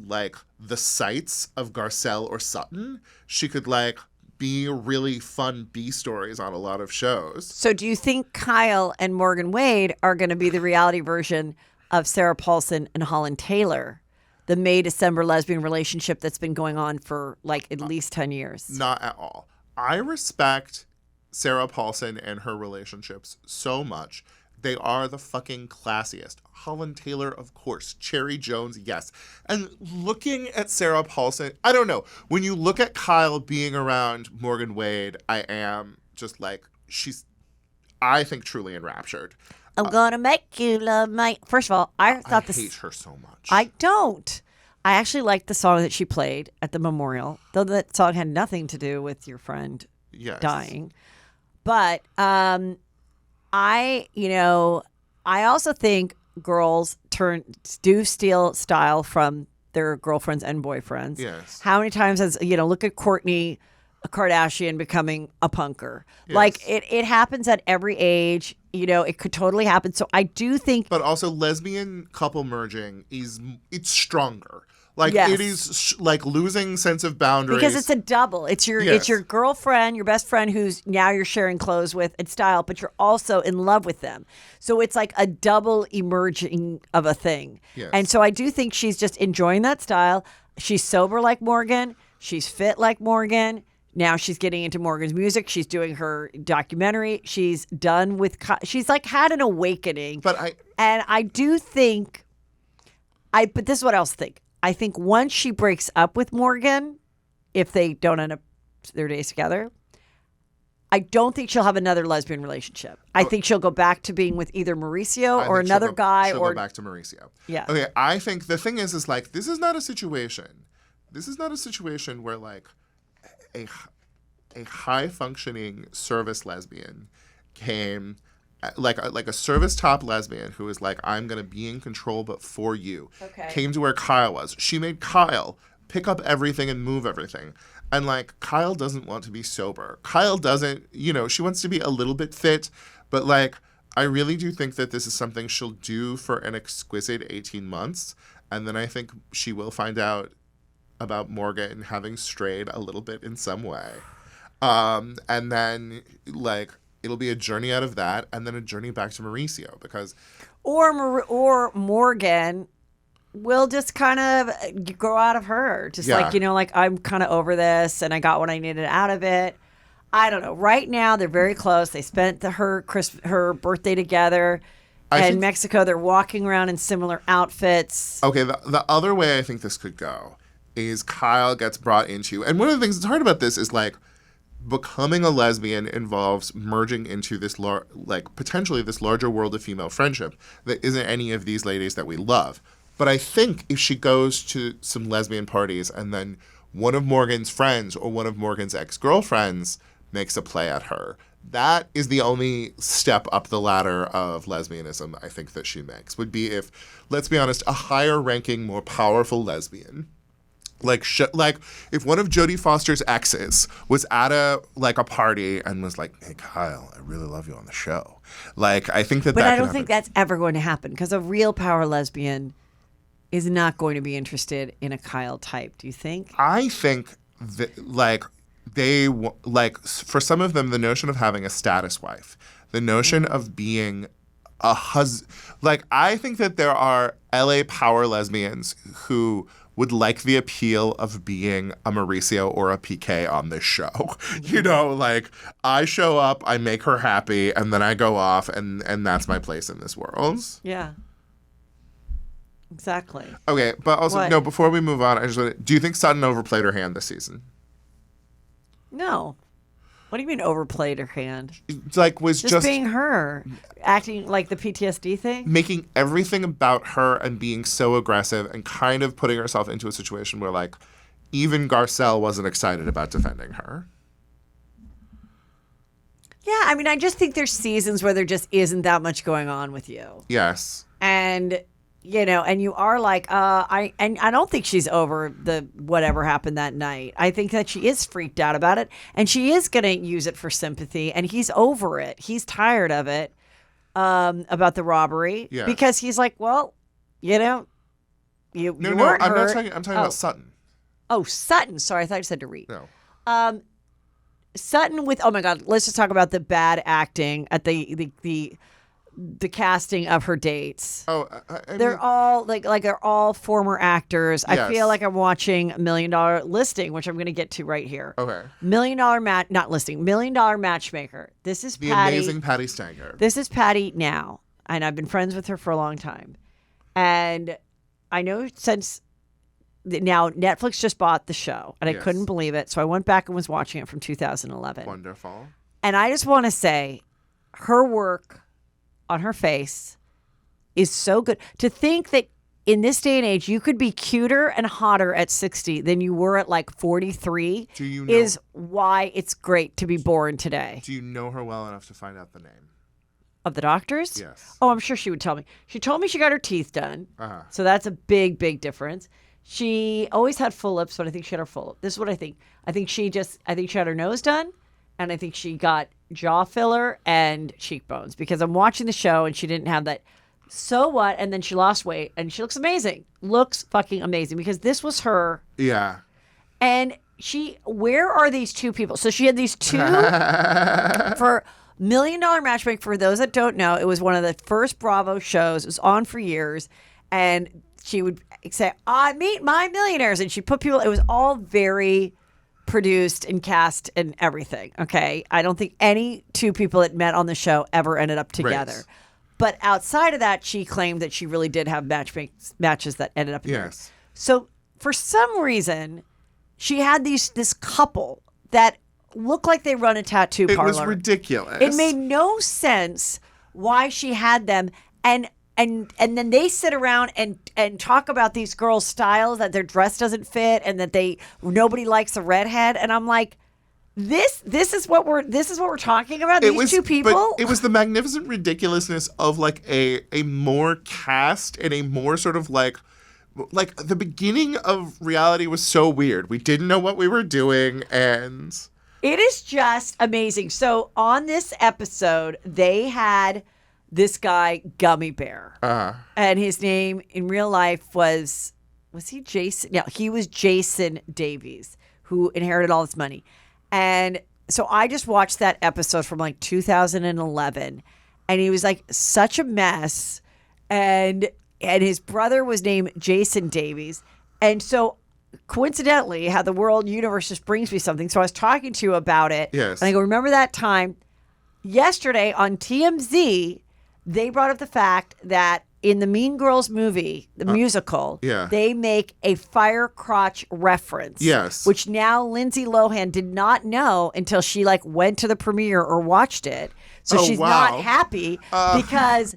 like, the sights of Garcelle or Sutton, she could, like, be really fun B stories on a lot of shows. So do you think Kyle and Morgan Wade are going to be the reality version of Sarah Paulson and Holland Taylor, the May-December lesbian relationship that's been going on for like at least 10 years? Not at all. I respect Sarah Paulson and her relationships so much. They are the fucking classiest. Holland Taylor, of course. Cherry Jones, yes. And looking at Sarah Paulson, I don't know. When you look at Kyle being around Morgan Wade, I am just like, I think, truly enraptured. I'm gonna make you love my... First of all, I hate her so much. I don't. I actually liked the song that she played at the memorial, though that song had nothing to do with your friend dying. But I also think girls do steal style from their girlfriends and boyfriends. Yes. How many times has, look at Kourtney Kardashian becoming a punker. Yes. Like it happens at every age. It could totally happen. So I do think. But also lesbian couple merging it's stronger. Like it is like losing sense of boundaries. Because it's a double. It's your girlfriend, your best friend who's now you're sharing clothes with and style, but you're also in love with them. So it's like a double emerging of a thing. Yes. And so I do think she's just enjoying that style. She's sober like Morgan. She's fit like Morgan. Now she's getting into Morgan's music. She's doing her documentary. She's done with. She's like had an awakening. But I do think. But this is what I also think. I think once she breaks up with Morgan, if they don't end up their days together, I don't think she'll have another lesbian relationship. I think she'll go back to being with either Mauricio or another guy. She'll go back to Mauricio. Yeah. Okay. I think the thing is like this is not a situation. This is not a situation where like a high functioning service lesbian came. Like a service top lesbian who is like, I'm going to be in control, but for you. Okay. Came to where Kyle was. She made Kyle pick up everything and move everything. And like, Kyle doesn't want to be sober. Kyle doesn't, she wants to be a little bit fit. But like, I really do think that this is something she'll do for an exquisite 18 months. And then I think she will find out about Morgan having strayed a little bit in some way. And then like, it'll be a journey out of that, and then a journey back to Mauricio because, or Morgan will just kind of grow out of her, just like I'm kind of over this, and I got what I needed out of it. I don't know. Right now, they're very close. They spent her birthday together. In Mexico, they're walking around in similar outfits. Okay, the other way I think this could go is Kyle gets brought into, and one of the things that's hard about this is like. Becoming a lesbian involves merging into this potentially this larger world of female friendship that isn't any of these ladies that we love. But I think if she goes to some lesbian parties and then one of Morgan's friends or one of Morgan's ex-girlfriends makes a play at her, that is the only step up the ladder of lesbianism I think that she makes, would be if, let's be honest, a higher ranking, more powerful lesbian Like if one of Jodie Foster's exes was at a party and was like, "Hey Kyle, I really love you on the show." Like I think that. But I don't think that's ever going to happen because a real power lesbian is not going to be interested in a Kyle type. Do you think? I think that for some of them, the notion of having a status wife, the notion of being a husband, I think that there are LA power lesbians who would like the appeal of being a Mauricio or a PK on this show. You know, like, I show up, I make her happy, and then I go off, and that's my place in this world. Yeah. Exactly. Okay, but also, What? no, before we move on, do you think Sutton overplayed her hand this season? No. What do you mean overplayed her hand? Like, was just being her, acting like the PTSD thing? making everything about her and being so aggressive and kind of putting herself into a situation where, like, even Garcelle wasn't excited about defending her. Yeah, I mean, I just think there's seasons where there just isn't that much going on with you. Yes. And, you know, and you are like, I don't think she's over the whatever happened that night. I think that she is freaked out about it, and she is going to use it for sympathy, and he's over it. He's tired of it, about the robbery. Yeah. Because he's like, well, you know, you No, weren't I'm hurt. not talking about Sutton. Oh, Sutton. Sorry, I thought you said Dorit. No. Sutton with, oh my God, let's just talk about the bad acting at the casting of her dates. Oh, They're mean, all like they're all former actors. I Yes. feel like I'm watching $1 Million Listing, which I'm going to get to right here. okay. $1 Million not listing, $1 Million Matchmaker. This is The Patty. amazing Patty Stanger. This is Patty now, and I've been friends with her for a long time, and I know since. Now, Netflix just bought the show, and I Yes. couldn't believe it. So I went back and was watching it from 2011. Wonderful. And I just want to say her work on her face is so good. To think that in this day and age, you could be cuter and hotter at 60 than you were at like 43 Do you know, is why it's great to be born today. do you know her well enough to find out the name? Of the doctors? Yes. Oh, I'm sure she would tell me. She told me she got her teeth done. Uh-huh. So that's a big, big difference. She always had full lips, but I think she had her full lip. This is what I think. I think she had her nose done, and I think she got jaw filler and cheekbones because I'm watching the show and she didn't have that. So what? And then she lost weight and she looks amazing. Looks fucking amazing because this was her. Yeah. And where are these two people? So she had these two for $1 Million Matchmaker. For those that don't know, it was one of the first Bravo shows. It was on for years. And she would say, I meet my millionaires. And she put people, it was all very produced and cast and everything. Okay. I don't think any two people that met on the show ever ended up together. Right. But outside of that, she claimed that she really did have matches that ended up together. Yes. So for some reason, she had this couple that looked like they run a tattoo parlor. It was ridiculous. It made no sense why she had them. And then they sit around and talk about these girls' styles, that their dress doesn't fit and that nobody likes a redhead. And I'm like, this is what we're talking about. These two people. But it was the magnificent ridiculousness of like a more cast and a more sort of like the beginning of reality was so weird. We didn't know what we were doing, and it is just amazing. So on this episode, they had this guy, Gummy Bear. And his name in real life was he Jason? No, he was Jason Davies, who inherited all this money. And so I just watched that episode from like 2011, and he was like such a mess. And his brother was named Jason Davies. And so coincidentally, how the world universe just brings me something. So I was talking to you about it. Yes. And I go, remember that time? Yesterday on TMZ, they brought up the fact that in the Mean Girls movie, the musical, yeah. they make a fire crotch reference. Yes. Which now Lindsay Lohan did not know until she like went to the premiere or watched it. So she's not happy because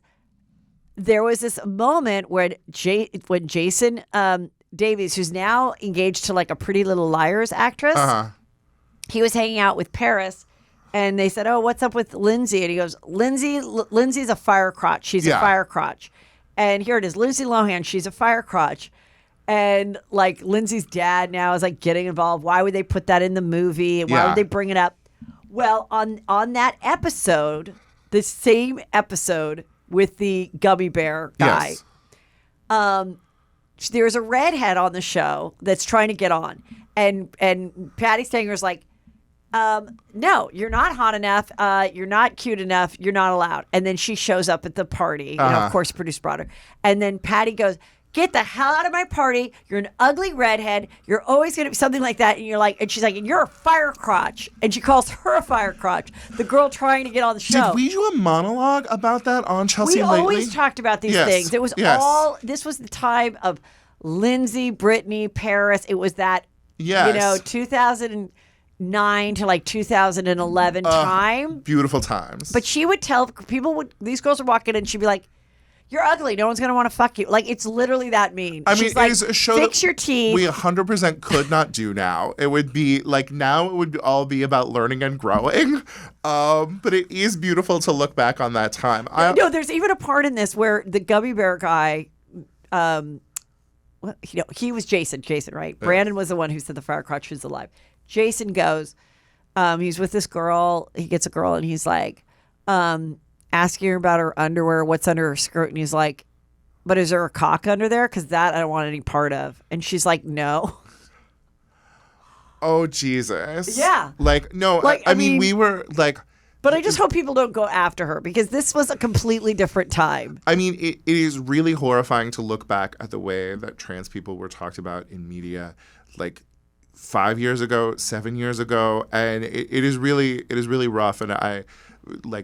there was this moment when Jason Davies, who's now engaged to like a Pretty Little Liars actress, he was hanging out with Paris. And they said, oh, what's up with Lindsay? And he goes, Lindsay's a fire crotch. She's a fire crotch. And here it is, Lindsay Lohan, she's a fire crotch. And like Lindsay's dad now is like getting involved. Why would they put that in the movie? And why would they bring it up? Well, on that episode, the same episode with the Gummy Bear guy, there's a redhead on the show that's trying to get on. And Patty Stanger's like, no, you're not hot enough. You're not cute enough. You're not allowed. And then she shows up at the party. You know, of course, producer brought her. And then Patty goes, get the hell out of my party. You're an ugly redhead. You're always going to be something like that. And you're like, and she's like, and you're a fire crotch. And she calls her a fire crotch. The girl trying to get on the show. Did we do a monologue about that on Chelsea lately? We always talked about these things. It was this was the time of Lindsay, Brittany, Paris. It was that, 2009 to like 2011 time. Beautiful times. But she would tell people, these girls would walk in and she'd be like, you're ugly. No one's going to want to fuck you. Like, it's literally that mean. I mean, She's like, it is a show fix your teeth. We 100% could not do now. It would be like, now it would all be about learning and growing. But it is beautiful to look back on that time. No, there's even a part in this where the gummy bear guy, he was Jason, right? Yeah. Brandon was the one who said the fire crotch was alive. Jason goes, he's with this girl. He gets a girl and he's like, asking her about her underwear, what's under her skirt. And he's like, but is there a cock under there? Because that I don't want any part of. And she's like, no. Oh, Jesus. Yeah. Like, no, like, I mean, we were like. But I just hope people don't go after her because this was a completely different time. I mean, it is really horrifying to look back at the way that trans people were talked about in media, like 5 years ago, 7 years ago, and it is really rough. And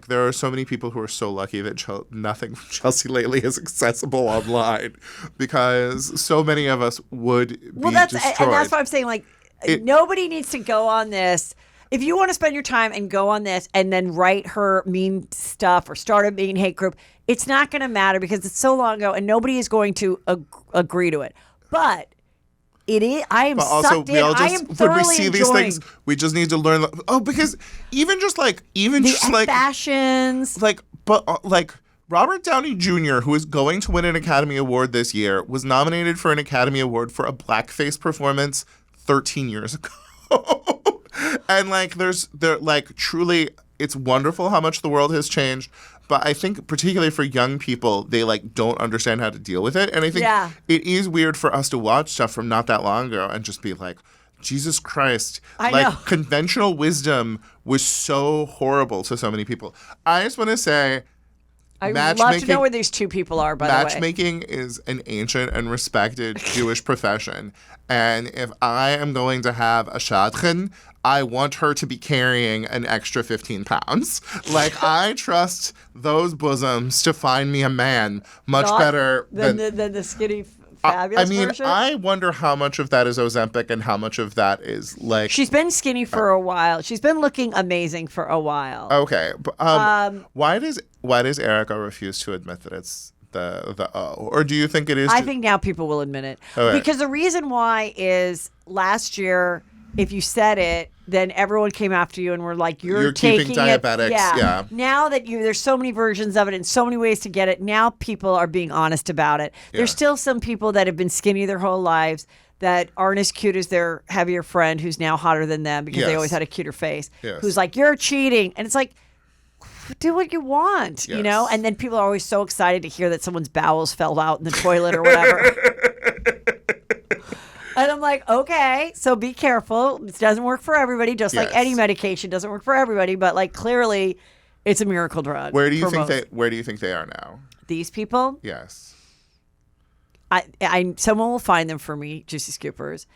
there are so many people who are so lucky that nothing from Chelsea lately is accessible online because so many of us would be destroyed. And that's why I'm saying, like, nobody needs to go on this. If you want to spend your time and go on this and then write her mean stuff or start a mean hate group, it's not going to matter because it's so long ago and nobody is going to agree to it. But it is. I am sucked in. I am thoroughly when we see these things, we just need to learn. Because even just like fashions, like Robert Downey Jr., who is going to win an Academy Award this year, was nominated for an Academy Award for a blackface performance 13 years ago. And truly, it's wonderful how much the world has changed. But I think particularly for young people, they don't understand how to deal with it. And I think it is weird for us to watch stuff from not that long ago and just be like, Jesus Christ. I know. Conventional wisdom was so horrible to so many people. I just want to say, I'd love to know where these two people are, by the way. Matchmaking is an ancient and respected Jewish profession. And if I am going to have a shadchan, I want her to be carrying an extra 15 pounds. I trust those bosoms to find me a man much better than the skinny fabulous version. I wonder how much of that is Ozempic and how much of that is She's been skinny for a while. She's been looking amazing for a while. Okay. Why does Erica refuse to admit that it's the O? Or do you think it is? I think now people will admit it. Okay. Because the reason why is last year, if you said it, then everyone came after you and were like, you're taking keeping diabetics. Yeah. Now that there's so many versions of it and so many ways to get it, now people are being honest about it. Yeah. There's still some people that have been skinny their whole lives that aren't as cute as their heavier friend who's now hotter than them because they always had a cuter face. Yes. Who's like, you're cheating. And it's like, do what you want, you know? And then people are always so excited to hear that someone's bowels fell out in the toilet or whatever. And I'm like, okay, so be careful. This doesn't work for everybody, just like any medication doesn't work for everybody. But clearly, it's a miracle drug. Where do you think they are now? These people? Yes. Someone will find them for me, Juicy Scoopers.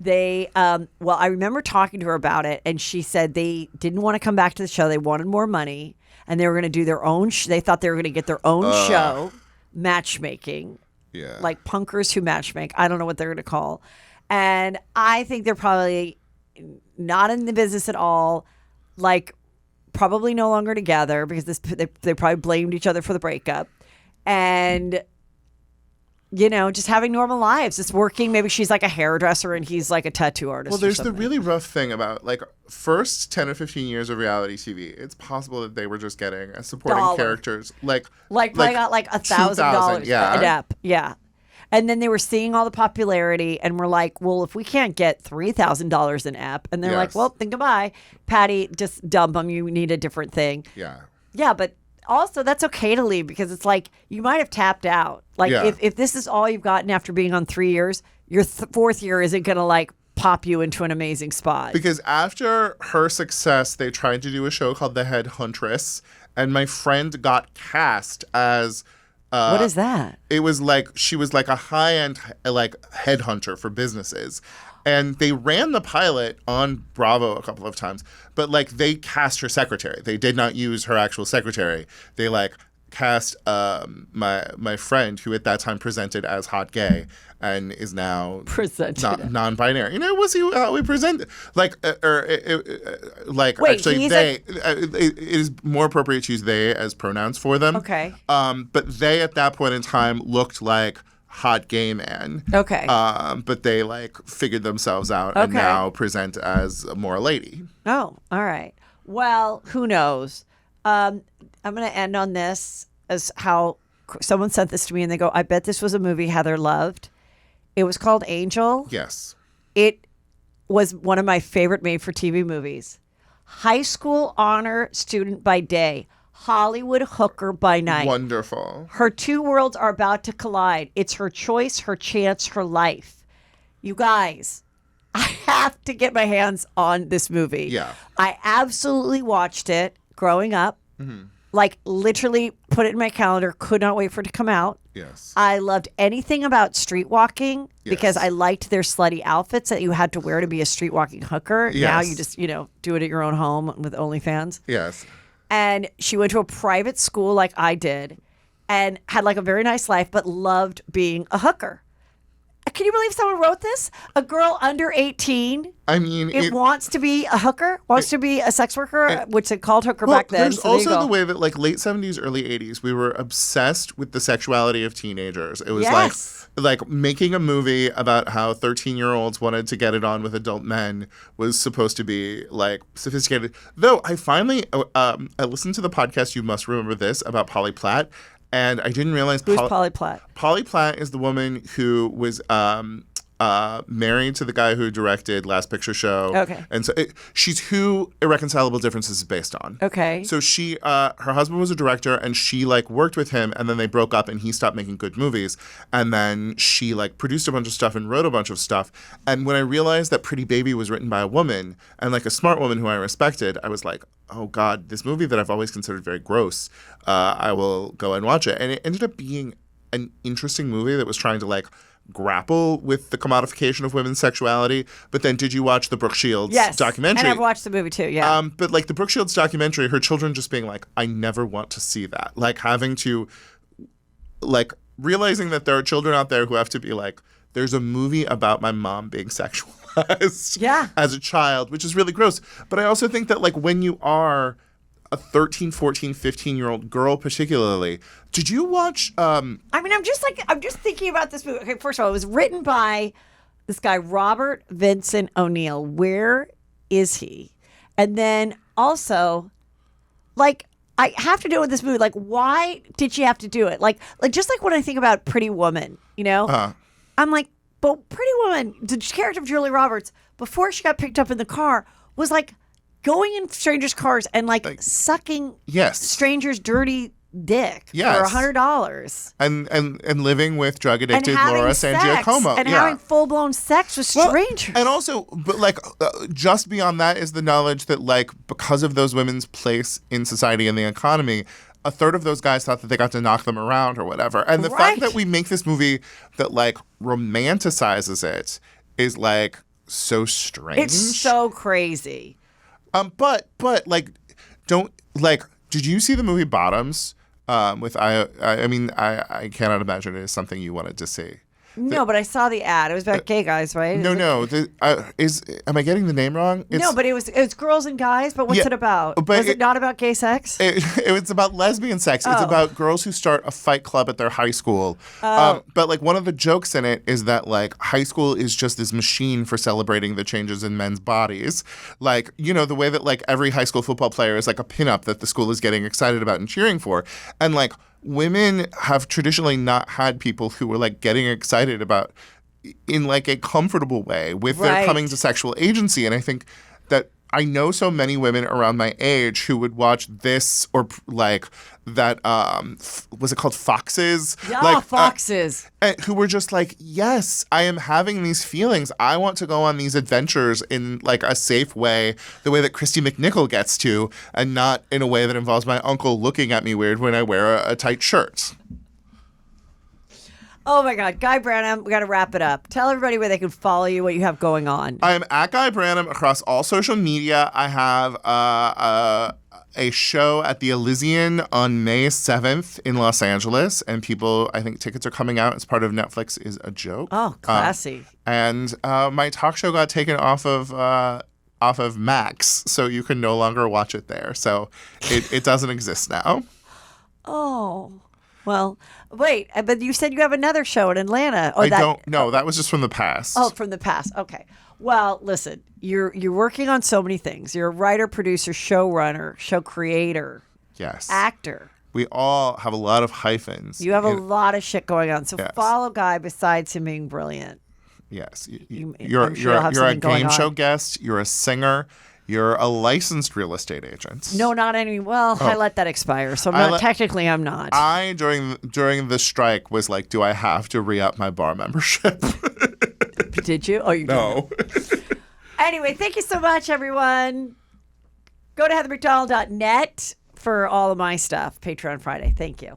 They, I remember talking to her about it, and she said they didn't want to come back to the show. They wanted more money, and they were going to do their own. They thought they were going to get their own show, matchmaking. Yeah. Like punkers who matchmake. I don't know what they're going to call. And I think they're probably not in the business at all. Probably no longer together because they probably blamed each other for the breakup. And, just having normal lives. It's working. Maybe she's like a hairdresser and he's like a tattoo artist. Well, there's the really rough thing about first 10 or 15 years of reality TV. It's possible that they were just getting supporting characters. They got $1,000 an ep. Yeah. And then they were seeing all the popularity and were like, well, if we can't get $3,000 an ep, and they're like, well, then goodbye. Patty, just dump them. You need a different thing. Yeah. Yeah, but also that's okay to leave because it's like you might have tapped out. If this is all you've gotten after being on 3 years, your fourth year isn't going to pop you into an amazing spot. Because after her success, they tried to do a show called The Head Huntress, and my friend got cast as What is that? It was like she was like a high-end like headhunter for businesses. And they ran the pilot on Bravo a couple of times, but like they cast her secretary. They did not use her actual secretary. They like cast my friend who at that time presented as hot gay and is now non-binary. You know, was he how we presented? Like like wait, actually they it is more appropriate to use they as pronouns for them. Okay. But they at that point in time looked like hot gay man. Okay. But they like figured themselves out and now present as more a lady. Oh, all right. Well, who knows? I'm going to end on this as how someone sent this to me and they go, I bet this was a movie Heather loved. It was called Angel. Yes. It was one of my favorite made-for-TV movies. High school honor student by day. Hollywood hooker by night. Wonderful. Her two worlds are about to collide. It's her choice, her chance, her life. You guys, I have to get my hands on this movie. Yeah. I absolutely watched it growing up. Mm-hmm. Like literally put it in my calendar. Could not wait for it to come out. Yes. I loved anything about street walking because I liked their slutty outfits that you had to wear to be a street walking hooker. Yes. Now you just, do it at your own home with OnlyFans. Yes. And she went to a private school like I did and had like a very nice life, but loved being a hooker. Can you believe someone wrote this? A girl under 18. I mean, it wants to be a hooker, wants to be a sex worker, which they called hooker back then. There's also the way that like late 70s, early 80s, we were obsessed with the sexuality of teenagers. It was like making a movie about how 13-year-olds wanted to get it on with adult men was supposed to be like sophisticated. Though I finally, I listened to the podcast, You Must Remember This, about Polly Platt. And I didn't realize Who's Polly Platt? Polly Platt is the woman who was married to the guy who directed Last Picture Show. Okay. And so she's who Irreconcilable Differences is based on. Okay. So she, her husband was a director and she like worked with him and then they broke up and he stopped making good movies. And then she like produced a bunch of stuff and wrote a bunch of stuff. And when I realized that Pretty Baby was written by a woman and like a smart woman who I respected, I was like, oh God, this movie that I've always considered very gross, I will go and watch it. And it ended up being an interesting movie that was trying to like grapple with the commodification of women's sexuality. But then did you watch the Brooke Shields documentary? And I've watched the movie too, yeah. But like the Brooke Shields documentary, her children just being like, I never want to see that. Like having to, like realizing that there are children out there who have to be like, there's a movie about my mom being sexualized as a child, which is really gross. But I also think that like when you are a 13, 14, 15-year-old girl particularly, did you watch I mean, I'm just thinking about this movie. Okay, first of all, it was written by this guy, Robert Vincent O'Neill. Where is he? And then also, like, I have to do it with this movie. Like, why did she have to do it? Like just like when I think about Pretty Woman, I'm like, but Pretty Woman, the character of Julia Roberts, before she got picked up in the car, was like going in strangers' cars and like sucking strangers' dirty dick for $100 and living with drug addicted Laura San Giacomo and having full blown sex with strangers. And also, but like just beyond that is the knowledge that like because of those women's place in society and the economy, a third of those guys thought that they got to knock them around or whatever. And the fact that we make this movie that like romanticizes it is like so strange. It's so crazy. But like, did you see the movie Bottoms? I mean, I cannot imagine it is something you wanted to see. No, but I saw the ad. It was about gay guys, right? No. Am I getting the name wrong? No, but it was girls and guys. But what's it about? But was it not about gay sex? It's about lesbian sex. It's about girls who start a fight club at their high school. But like one of the jokes in it is that like high school is just this machine for celebrating the changes in men's bodies. Like, the way that like every high school football player is like a pinup that the school is getting excited about and cheering for. And like women have traditionally not had people who were like getting excited about in like a comfortable way with their coming to sexual agency. And I think that I know so many women around my age who would watch this or like that, was it called Foxes? Yeah, like, Foxes. Who were just like, yes, I am having these feelings. I want to go on these adventures in like a safe way, the way that Christy McNichol gets to, and not in a way that involves my uncle looking at me weird when I wear a tight shirt. Oh my God, Guy Branum, we got to wrap it up. Tell everybody where they can follow you, what you have going on. I'm at Guy Branum across all social media. I have a show at the Elysian on May 7th in Los Angeles, and I think tickets are coming out as part of Netflix is a Joke. Oh, classy. And my talk show got taken off of Max, so you can no longer watch it there. So it doesn't exist now. Oh. Well, wait, but you said you have another show in Atlanta. Oh, I don't know. That was just from the past. Oh, from the past. Okay. Well, listen, you're working on so many things. You're a writer, producer, showrunner, show creator. Yes. Actor. We all have a lot of hyphens. You have a lot of shit going on. So yes. follow Guy besides him being brilliant. Yes. You're a game show guest. You're a singer. You're a licensed real estate agent. No, not any. Well, I let that expire, so technically I'm not. I during the strike was like, do I have to re-up my bar membership? Did you? Oh, you no. Anyway, thank you so much, everyone. Go to heathermcdonald.net for all of my stuff. Patreon Friday. Thank you.